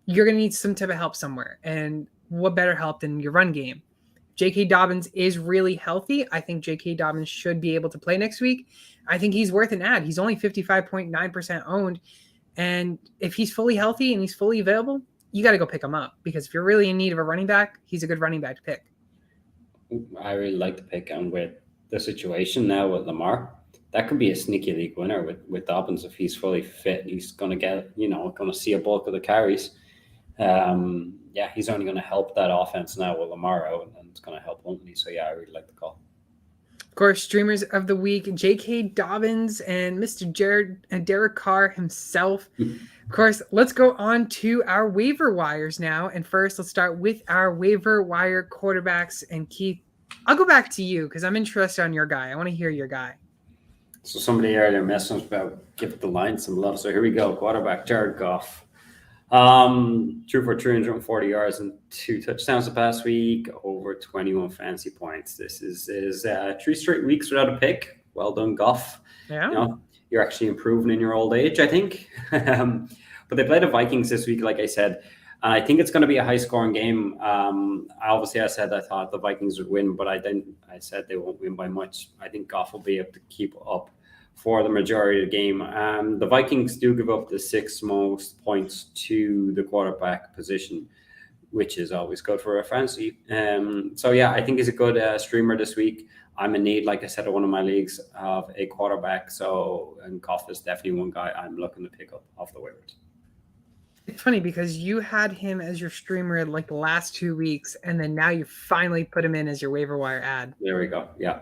you're going to need some type of help somewhere. And what better help than your run game? J.K. Dobbins is really healthy. I think J.K. Dobbins should be able to play next week. I think he's worth an ad. He's only 55.9% owned. And if he's fully healthy and he's fully available, you got to go pick him up, because if you're really in need of a running back, he's a good running back to pick. I really like the pick, and with the situation now with Lamar, that could be a sneaky league winner with Dobbins if he's fully fit. He's going to get, going to see a bulk of the carries. He's only going to help that offense now with Lamar out, and it's going to help Huntley. So yeah, I really like the call. Of course, streamers of the week, J.K. Dobbins and Mr. Derek Carr himself. Of course, let's go on to our waiver wires now. And first, let's start with our waiver wire quarterbacks. And Keith, I'll go back to you because I'm interested on your guy. I want to hear your guy. So somebody earlier messaged about give the line some love. So here we go. Quarterback Jared Goff. Threw for 340 yards and 2 touchdowns the past week, over 21 fantasy points. This is 3 straight weeks without a pick. Well done, Goff. Yeah. You're actually improving in your old age, I think. But they play the Vikings this week, like I said. And I think it's going to be a high-scoring game. Obviously, I said I thought the Vikings would win, but I didn't. I said they won't win by much. I think Goff will be able to keep up for the majority of the game. The Vikings do give up the 6th most points to the quarterback position, which is always good for a fantasy. So yeah, I think he's a good streamer this week. I'm in need, like I said, in one of my leagues of a quarterback. And Goff is definitely one guy I'm looking to pick up off the waivers. It's funny because you had him as your streamer like the last 2 weeks, and then now you finally put him in as your waiver wire ad. There we go. Yeah.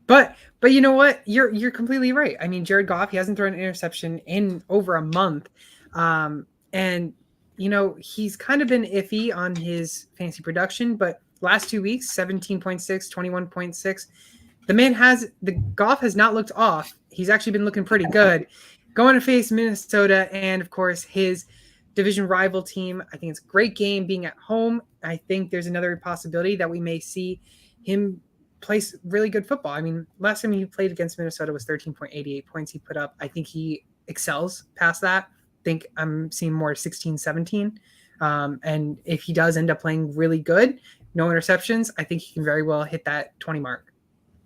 But you know what? You're completely right. I mean, Jared Goff, he hasn't thrown an interception in over a month. And you know, he's kind of been iffy on his fantasy production, but last 2 weeks, 17.6, 21.6. The Goff has not looked off. He's actually been looking pretty good. Going to face Minnesota and, of course, his division rival team. I think it's a great game being at home. I think there's another possibility that we may see him play really good football. I mean, last time he played against Minnesota was 13.88 points he put up. I think he excels past that. I think I'm seeing more 16, 17. And if he does end up playing really good, no interceptions, I think he can very well hit that 20 mark.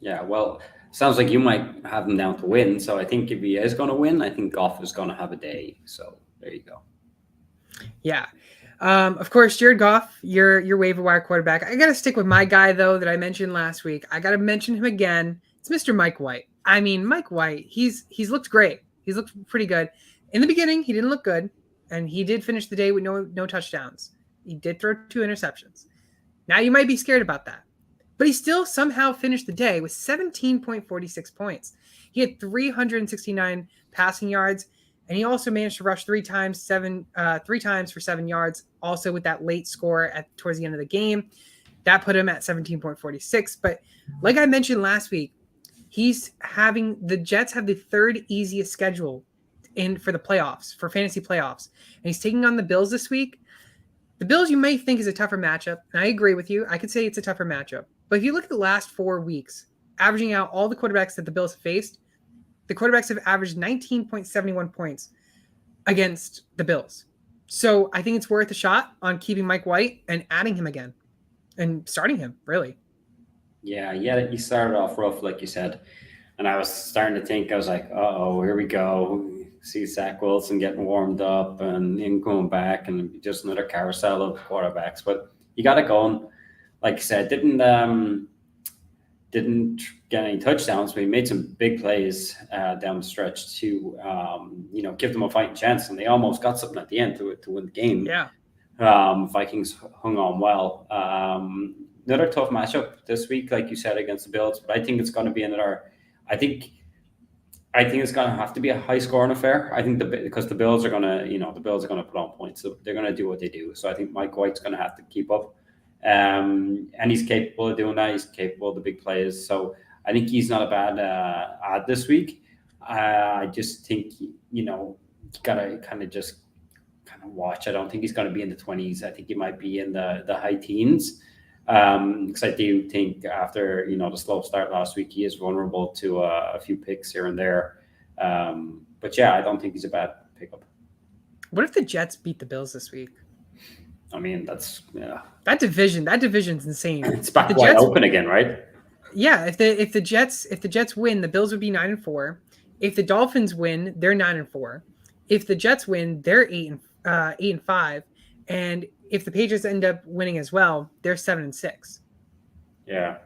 Yeah, well, sounds like you might have him down to win. So I think if he is going to win, I think Goff is going to have a day. So there you go. Yeah. Of course, Jared Goff, your waiver wire quarterback. I got to stick with my guy, though, that I mentioned last week. I got to mention him again. It's Mr. Mike White. I mean, Mike White, he's looked great. He's looked pretty good. In the beginning, he didn't look good, and he did finish the day with no touchdowns. He did throw 2 interceptions. Now you might be scared about that. But he still somehow finished the day with 17.46 points. He had 369 passing yards, and he also managed to rush 3 times for 7 yards, also with that late score towards the end of the game. That put him at 17.46. But like I mentioned last week, the Jets have the 3rd easiest schedule for the playoffs, for fantasy playoffs. And he's taking on the Bills this week. The Bills you may think is a tougher matchup, and I agree with you. I could say it's a tougher matchup. But if you look at the last 4 weeks, averaging out all the quarterbacks that the Bills have faced, the quarterbacks have averaged 19.71 points against the Bills. So I think it's worth a shot on keeping Mike White and adding him again and starting him, really. Yeah, he started off rough, like you said. And I was starting to think, I was like, uh-oh, here we go. See Zach Wilson getting warmed up and him going back and just another carousel of quarterbacks. But he got it going. Like I said, didn't get any touchdowns, but he made some big plays down the stretch to give them a fighting chance, and they almost got something at the end to win the game. Yeah. Vikings hung on well. Another tough matchup this week, like you said, against the Bills, but I think it's going to be I think it's going to have to be a high scoring affair. I think because the Bills are going to put on points, so they're going to do what they do. So I think Mike White's going to have to keep up. And he's capable of doing that. He's capable of the big plays. So I think he's not a bad ad this week. I just think, you got to kind of watch. I don't think he's going to be in the 20s. I think he might be in the high teens. Because I do think after, the slow start last week, he is vulnerable to a few picks here and there. But yeah, I don't think he's a bad pickup. What if the Jets beat the Bills this week? I mean, that division's insane. It's back wide open again, right? Yeah, if the Jets win, the Bills would be 9-4. If the Dolphins win, they're 9-4. If the Jets win, they're 8-5. And if the Patriots end up winning as well, they're 7-6. Yeah,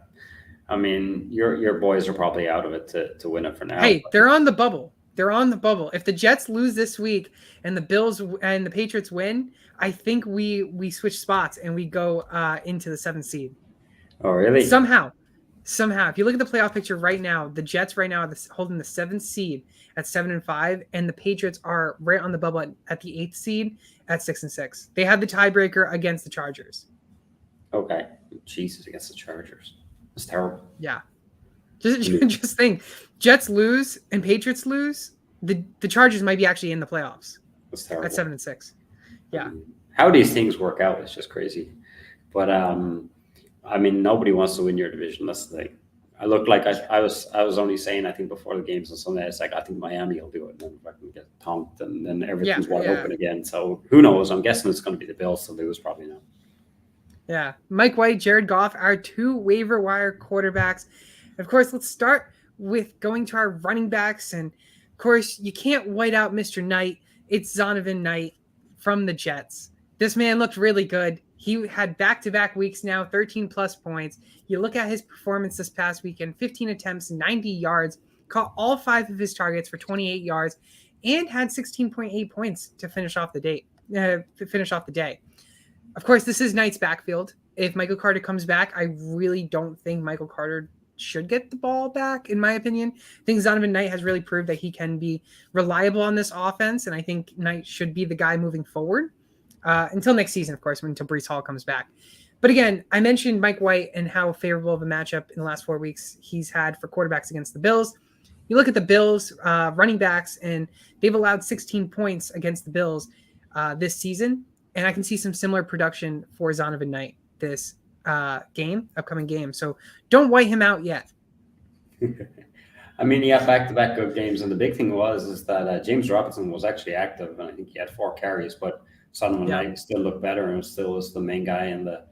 I mean, your boys are probably out of it to win it for now. Hey, they're on the bubble. If the Jets lose this week and the Bills and the Patriots win, I think we switch spots and we go into the 7th seed. Oh, really? Somehow. If you look at the playoff picture right now, the Jets right now are holding the 7th seed at 7-5, and the Patriots are right on the bubble at the 8th seed at 6-6. They have the tiebreaker against the Chargers. Okay. Jesus, against the Chargers. That's terrible. Yeah. Just think, Jets lose and Patriots lose, the Chargers might be actually in the playoffs. That's terrible. At 7-6. Yeah. How these things work out is just crazy. But I mean, nobody wants to win your division. That's the thing. I look like I was only saying, I think before the games on Sunday, it's like I think Miami will do it, and then if I can get tonked, and then everything's wide open again. So who knows? I'm guessing it's going to be the Bills to lose, probably not. Yeah. Mike White, Jared Goff, our 2 waiver wire quarterbacks. Of course, let's start with going to our running backs, and of course, you can't white out Mr. Knight. It's Zonovan Knight from the Jets. This man looked really good. He had back-to-back weeks now, 13 plus points. You look at his performance this past weekend, 15 attempts, 90 yards, caught all 5 of his targets for 28 yards, and had 16.8 points to finish off the day. Of course, this is Knight's backfield. If Michael Carter comes back, I really don't think Michael Carter should get the ball back, in my opinion. I think Zonovan Knight has really proved that he can be reliable on this offense, and I think Knight should be the guy moving forward until next season, of course, until Breece Hall comes back. But again, I mentioned Mike White and how favorable of a matchup in the last 4 weeks he's had for quarterbacks against the Bills. You look at the Bills running backs, and they've allowed 16 points against the Bills this season, and I can see some similar production for Zonovan Knight this upcoming game. So don't white him out yet. I mean, he had back-to-back good games, and the big thing is that James Robinson was actually active, and I think he had 4 carries, but Zonovan Knight still looked better and still was the main guy in the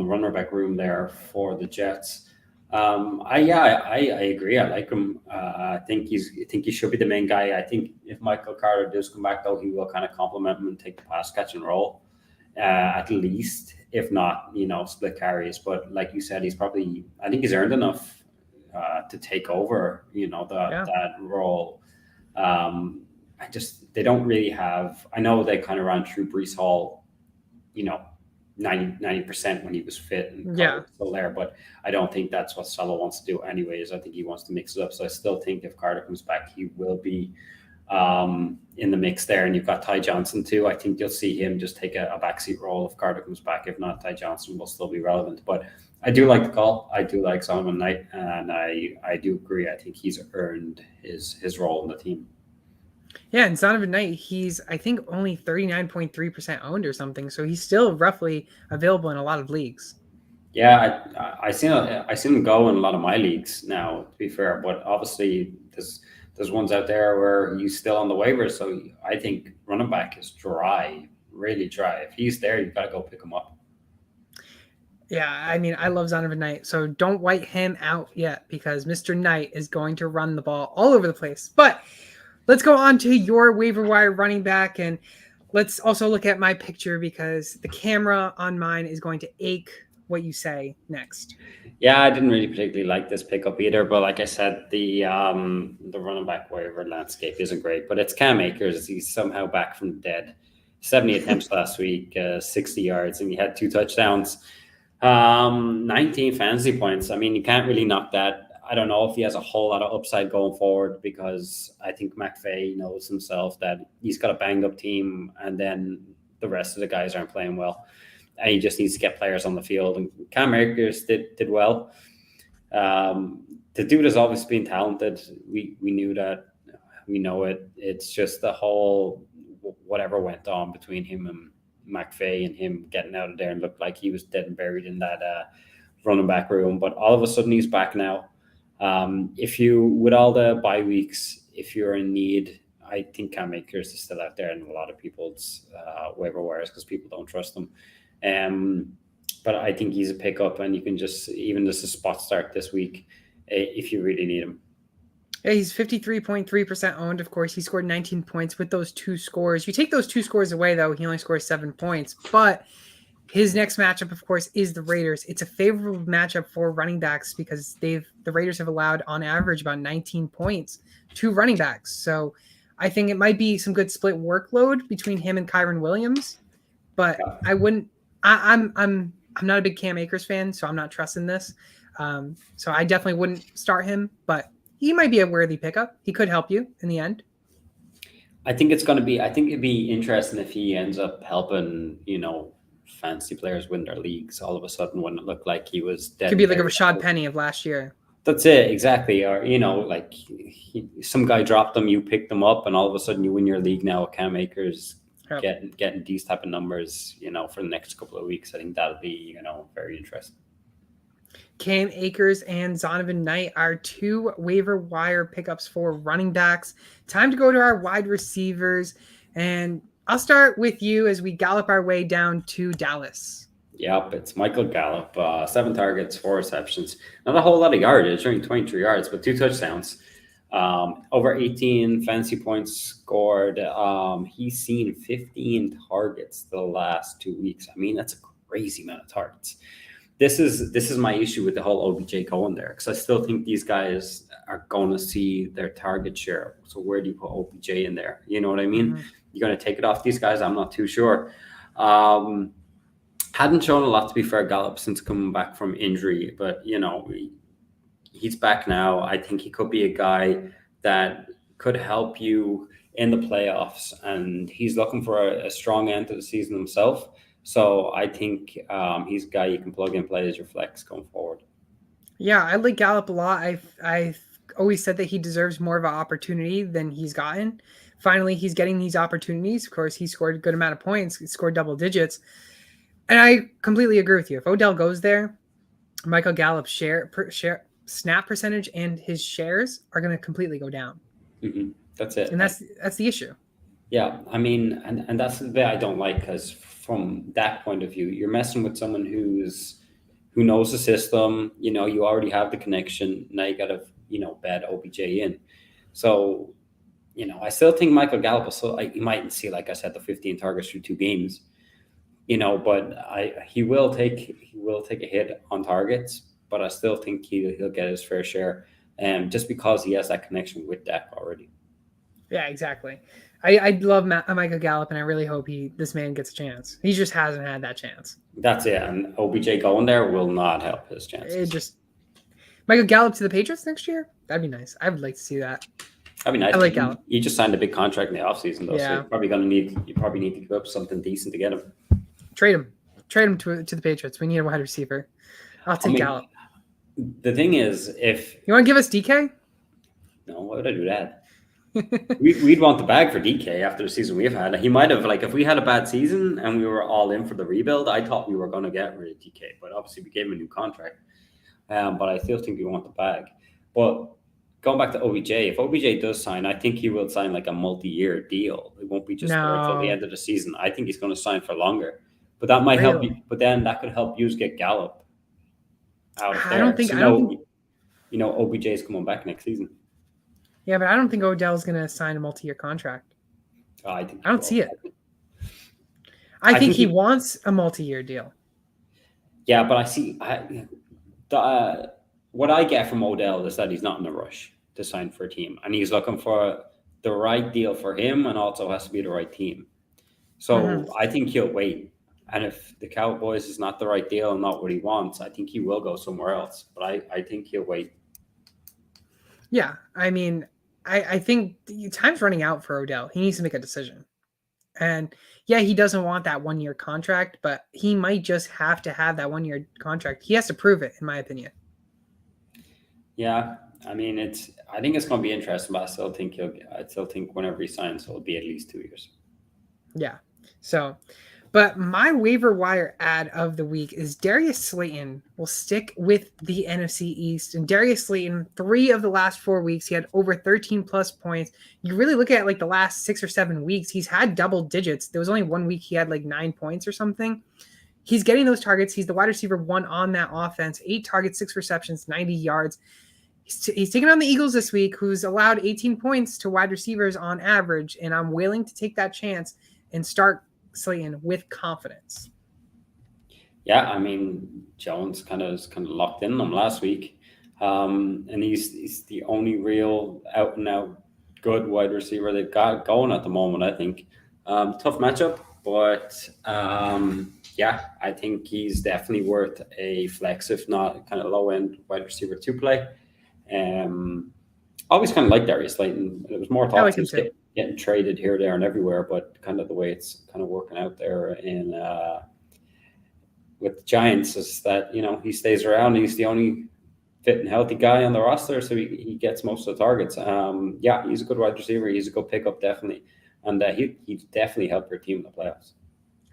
runner back room there for the Jets. I agree. I like him. I think he should be the main guy. I think if Michael Carter does come back, though, he will kind of complement him and take the pass catch and roll, at least, if not, split carries. But like you said, I think he's earned enough to take over, that role. They don't really have. I know they kind of ran through Breece Hall, 90% when he was fit and still there, but I don't think that's what Salo wants to do anyways. I think he wants to mix it up. So I still think if Carter comes back, he will be in the mix there. And you've got Ty Johnson too. I think you'll see him just take a backseat role if Carter comes back. If not, Ty Johnson will still be relevant. But I do like the call. I do like Zonovan Knight, and I do agree. I think he's earned his role in the team. Yeah, and Zonovan Knight, he's, I think, only 39.3% owned or something, so he's still roughly available in a lot of leagues. Yeah, I seen him go in a lot of my leagues now, to be fair, but obviously there's ones out there where he's still on the waivers, so I think running back is dry, really dry. If he's there, you've got to go pick him up. Yeah, I mean, I love Zonovan Knight, so don't white him out yet because Mr. Knight is going to run the ball all over the place. But let's go on to your waiver wire running back, and let's also look at my picture because the camera on mine is going to ache what you say next. Yeah, I didn't really particularly like this pickup either, but like I said, the running back waiver landscape isn't great, but it's Cam Akers. He's somehow back from the dead. 70 attempts last week, 60 yards, and he had 2 touchdowns, 19 fantasy points. I mean, you can't really knock that. I don't know if he has a whole lot of upside going forward because I think McVay knows himself that he's got a banged up team and then the rest of the guys aren't playing well. And he just needs to get players on the field. And Cam Akers did well. The dude has always been talented. We knew that. We know it. It's just the whole whatever went on between him and McVay and him getting out of there and looked like he was dead and buried in that running back room. But all of a sudden he's back now. With all the bye weeks, if you're in need, I think Cam Akers is still out there in a lot of people's waiver wires because people don't trust him. But I think he's a pickup, and you can just a spot start this week if you really need him. Yeah, he's 53.3% owned. Of course, he scored 19 points with those 2 scores. You take those 2 scores away, though, he only scores 7 points. But his next matchup, of course, is the Raiders. It's a favorable matchup for running backs because the Raiders have allowed, on average, about 19 points to running backs. So I think it might be some good split workload between him and Kyren Williams. But I wouldn't. I'm not a big Cam Akers fan, so I'm not trusting this. So I definitely wouldn't start him. But he might be a worthy pickup. He could help you in the end. I think it'd be interesting if he ends up helping, fantasy players win their leagues all of a sudden when it looked like he was dead. Could be like a Rashad Penny of last year. That's it, exactly. Or, some guy dropped them, you picked them up, and all of a sudden you win your league now with Cam Akers getting these type of numbers, for the next couple of weeks. I think that'll be, very interesting. Cam Akers and Zonovan Knight are 2 waiver wire pickups for running backs. Time to go to our wide receivers. And I'll start with you as we gallop our way down to Dallas. Yep, it's Michael Gallup. 7 targets, 4 receptions. Not a whole lot of yardage, only 23 yards, but 2 touchdowns. Over 18 fantasy points scored. He's seen 15 targets the last 2 weeks. I mean, that's a crazy amount of targets. This is my issue with the whole OBJ going there, because I still think these guys are going to see their target share. So where do you put OBJ in there? You know what I mean? You're going to take it off these guys? I'm not too sure. Hadn't shown a lot, to be fair, Gallup, since coming back from injury, but he's back now. I think he could be a guy that could help you in the playoffs, and he's looking for a strong end to the season himself. So I think he's a guy you can plug and play as your flex going forward. Yeah, I like Gallup a lot. I've always said that he deserves more of an opportunity than he's gotten. Finally, he's getting these opportunities. Of course, he scored a good amount of points. He scored double digits. And I completely agree with you. If Odell goes there, Michael Gallup's share snap percentage and his shares are going to completely go down. Mm-hmm. That's it. And that's the issue. Yeah, I mean, and that's the bit I don't like, because from that point of view, you're messing with someone who knows the system. You already have the connection. Now you got to bet OBJ in. So I still think Michael Gallup will you mightn't see, like I said, the 15 targets through 2 games. But he will take a hit on targets, but I still think he'll get his fair share, just because he has that connection with Dak already. Yeah, exactly. I love Michael Gallup, and I really hope this man gets a chance. He just hasn't had that chance. That's it, and OBJ going there will not help his chances. Michael Gallup to the Patriots next year? That'd be nice. I would like to see that. That'd be nice. I like Gallup. You just signed a big contract in the offseason, though, so you probably need to give up something decent to get him. Trade him to the Patriots. We need a wide receiver. I'll take Gallup. The thing is, if you want to give us DK, no, why would I do that? We'd want the bag for DK after the season we've had. He might have, if we had a bad season and we were all in for the rebuild, I thought we were going to get rid of DK, but obviously we gave him a new contract. But I still think we want the bag. But going back to OBJ, if OBJ does sign, I think he will sign a multi-year deal. It won't be just until the end of the season. I think he's going to sign for longer. But that might help you. But then that could help you get Gallup out of there. OBJ is coming back next season. Yeah, but I don't think Odell's going to sign a multi-year contract. I don't see it. I think he wants a multi-year deal. Yeah, but what I get from Odell is that he's not in a rush to sign for a team, and he's looking for the right deal for him, and also has to be the right team. So I think he'll wait. And if the Cowboys is not the right deal and not what he wants, I think he will go somewhere else. But I think he'll wait. Yeah, I mean, I think time's running out for Odell. He needs to make a decision. And yeah, he doesn't want that 1-year contract, but he might just have to have that 1-year contract. He has to prove it, in my opinion. Yeah, I mean, I think it's going to be interesting, but I still think whenever he signs, it'll be at least 2 years. Yeah. So, but my waiver wire ad of the week is Darius Slayton will stick with the NFC East. And Darius Slayton, 3 of the last 4 weeks, he had over 13 plus points. You really look at the last 6 or 7 weeks, he's had double digits. There was only 1 week he had 9 points or something. He's getting those targets. He's the wide receiver 1 on that offense. 8 targets, 6 receptions, 90 yards. He's taking on the Eagles this week, who's allowed 18 points to wide receivers on average. And I'm willing to take that chance and start Slayton with confidence. Yeah, I mean, Jones kind of locked in them last week, and he's the only real out and out good wide receiver they've got going at the moment. I think tough matchup, but yeah, I think he's definitely worth a flex, if not kind of low end wide receiver to play. Always kind of like Darius Slayton. It was more thought he's getting traded here, there, and everywhere, but kind of the way it's kind of working out there in with the Giants is that he stays around. He's the only fit and healthy guy on the roster, so he gets most of the targets. Yeah, he's a good wide receiver. He's a good pickup, definitely, and he definitely helped your team in the playoffs.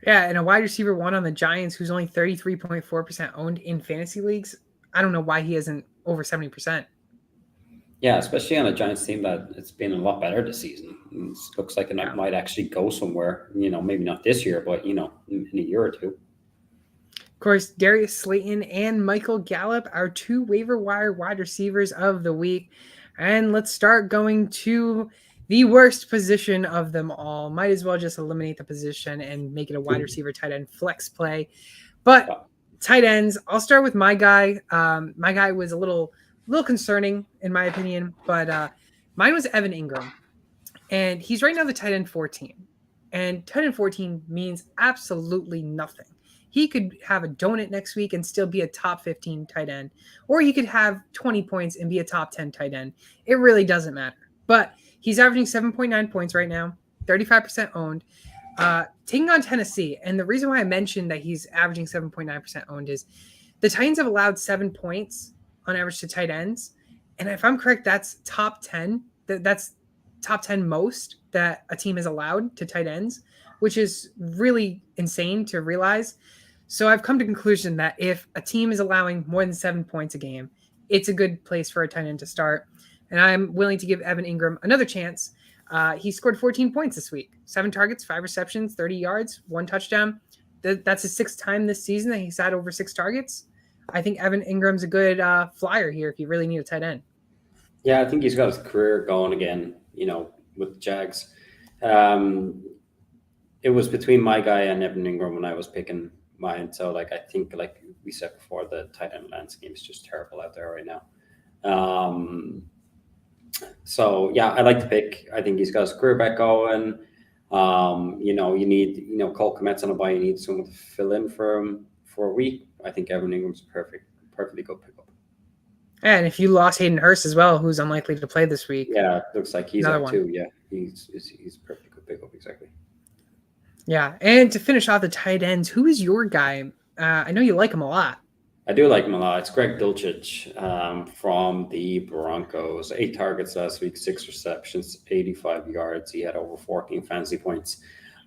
Yeah, and a wide receiver 1 on the Giants who's only 33.4% owned in fantasy leagues. I don't know why he isn't over 70%. Yeah, especially on a Giants team that it's been a lot better this season. It looks like it might actually go somewhere, maybe not this year, but, in a year or two. Of course, Darius Slayton and Michael Gallup, our 2 waiver wire wide receivers of the week. And let's start going to the worst position of them all. Might as well just eliminate the position and make it a wide receiver tight end flex play. But tight ends, I'll start with my guy. My guy was a little concerning in my opinion, but mine was Evan Ingram. And he's right now the tight end 14. And tight end 14 means absolutely nothing. He could have a donut next week and still be a top 15 tight end, or he could have 20 points and be a top 10 tight end. It really doesn't matter. But he's averaging 7.9 points right now, 35% owned, taking on Tennessee. And the reason why I mentioned that he's averaging 7.9% owned is the Titans have allowed 7 points on average to tight ends. And if I'm correct, that's top 10. That's top 10 most that a team is allowed to tight ends, which is really insane to realize. So I've come to the conclusion that if a team is allowing more than 7 points a game, it's a good place for a tight end to start. And I'm willing to give Evan Ingram another chance. He scored 14 points this week, 7 targets, 5 receptions, 30 yards, 1 touchdown. That's his 6th time this season that he's had over 6 targets. I think Evan Ingram's a good flyer here if you really need a tight end. Yeah, I think he's got his career going again, with the Jags. It was between my guy and Evan Ingram when I was picking mine. So, I think, like we said before, the tight end landscape is just terrible out there right now. So, yeah, I like the pick. I think he's got his career back going. You need, Cole Kmet's on a buy. You need someone to fill in for him for a week. I think Evan Ingram's perfectly good pickup. And if you lost Hayden Hurst as well, who's unlikely to play this week. Yeah, it looks like he's out too. Yeah, he's perfectly good pickup, exactly. Yeah, and to finish off the tight ends, who is your guy? I know you like him a lot. I do like him a lot. It's Greg Dulcich from the Broncos. 8 targets last week, 6 receptions, 85 yards. He had over 14 fantasy points.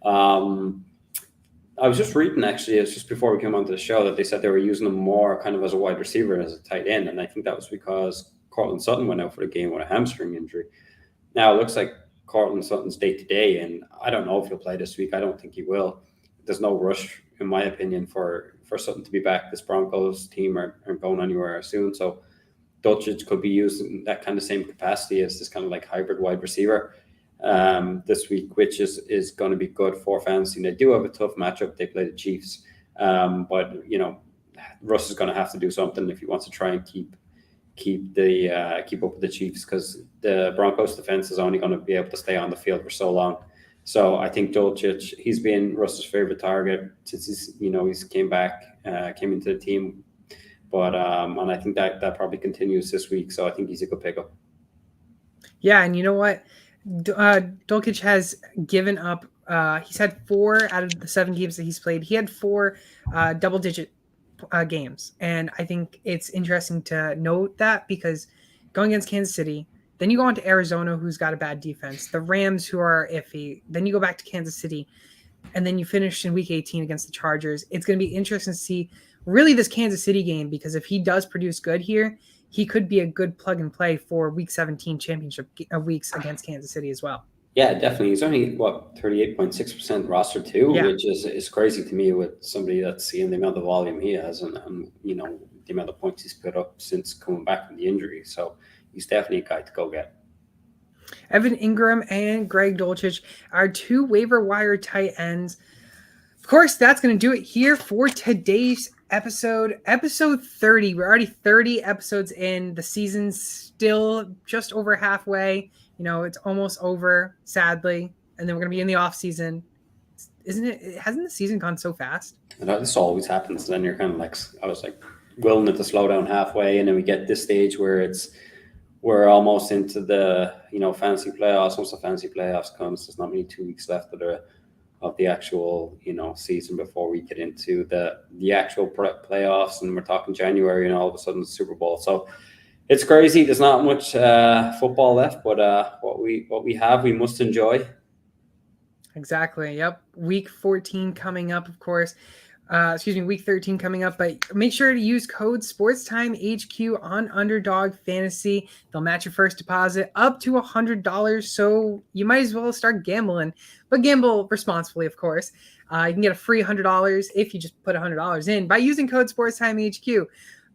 I was just reading, actually, it's just before we came onto the show, that they said they were using him more kind of as a wide receiver and as a tight end. And I think that was because Cortland Sutton went out for the game with a hamstring injury. Now, it looks like Cortland Sutton's day-to-day, and I don't know if he'll play this week. I don't think he will. There's no rush, in my opinion, for Sutton to be back. This Broncos team aren't going anywhere soon. So Dulcich could be used in that kind of same capacity as this kind of like hybrid wide receiver this week, which is going to be good for fantasy. And they do have a tough matchup. They play the Chiefs. But, Russ is going to have to do something if he wants to try and keep up with the Chiefs, because the Broncos defense is only going to be able to stay on the field for so long. So I think Dulcich, he's been Russ's favorite target since he's came into the team. But and I think that probably continues this week. So I think he's a good pickup. Yeah, and you know what? Dulcich has given up. He's had 4 out of the 7 games that he's played. He had 4 double-digit games, and I think it's interesting to note that, because going against Kansas City, then you go on to Arizona, who's got a bad defense, the Rams, who are iffy, then you go back to Kansas City, and then you finish in week 18 against the Chargers. It's going to be interesting to see really this Kansas City game, because if he does produce good here, he could be a good plug and play for week 17 championship weeks against Kansas City as well. Yeah, definitely. He's only 38.6% roster too, which is crazy to me with somebody that's seeing the amount of volume he has and the amount of points he's put up since coming back from the injury. So he's definitely a guy to go get. Evan Ingram and Greg Dulcich are 2 waiver wire tight ends. Of course, that's going to do it here for today's episode 30. We're already 30 episodes in. The season's still just over halfway. It's almost over, sadly. And then we're going to be in the off season. Isn't it? Hasn't the season gone so fast? This always happens. Then you're kind of like, I was like willing it to slow down halfway. And then we get this stage where we're almost into the, fantasy playoffs. Once the fantasy playoffs comes, there's not many 2 weeks left of the actual, season before we get into the actual playoffs. And we're talking January, and all of a sudden the Super Bowl. So it's crazy. There's not much football left, but what we have, we must enjoy. Exactly. Yep. Week 14 coming up, of course. Week 13 coming up, but make sure to use code SportsTimeHQ on Underdog Fantasy. They'll match your first deposit up to $100, so you might as well start gambling, but gamble responsibly, of course. You can get a free $100 if you just put $100 in by using code SportsTimeHQ.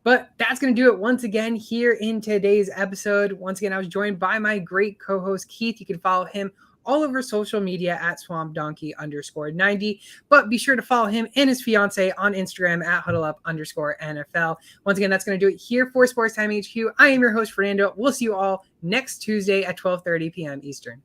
But that's going to do it once again here in today's episode. Once again, I was joined by my great co-host, Keith. You can follow him all over social media at swampdonkey_90. But be sure to follow him and his fiance on Instagram at huddleup_NFL. Once again, that's going to do it here for Sports Time HQ. I am your host, Fernando. We'll see you all next Tuesday at 12:30 p.m. Eastern.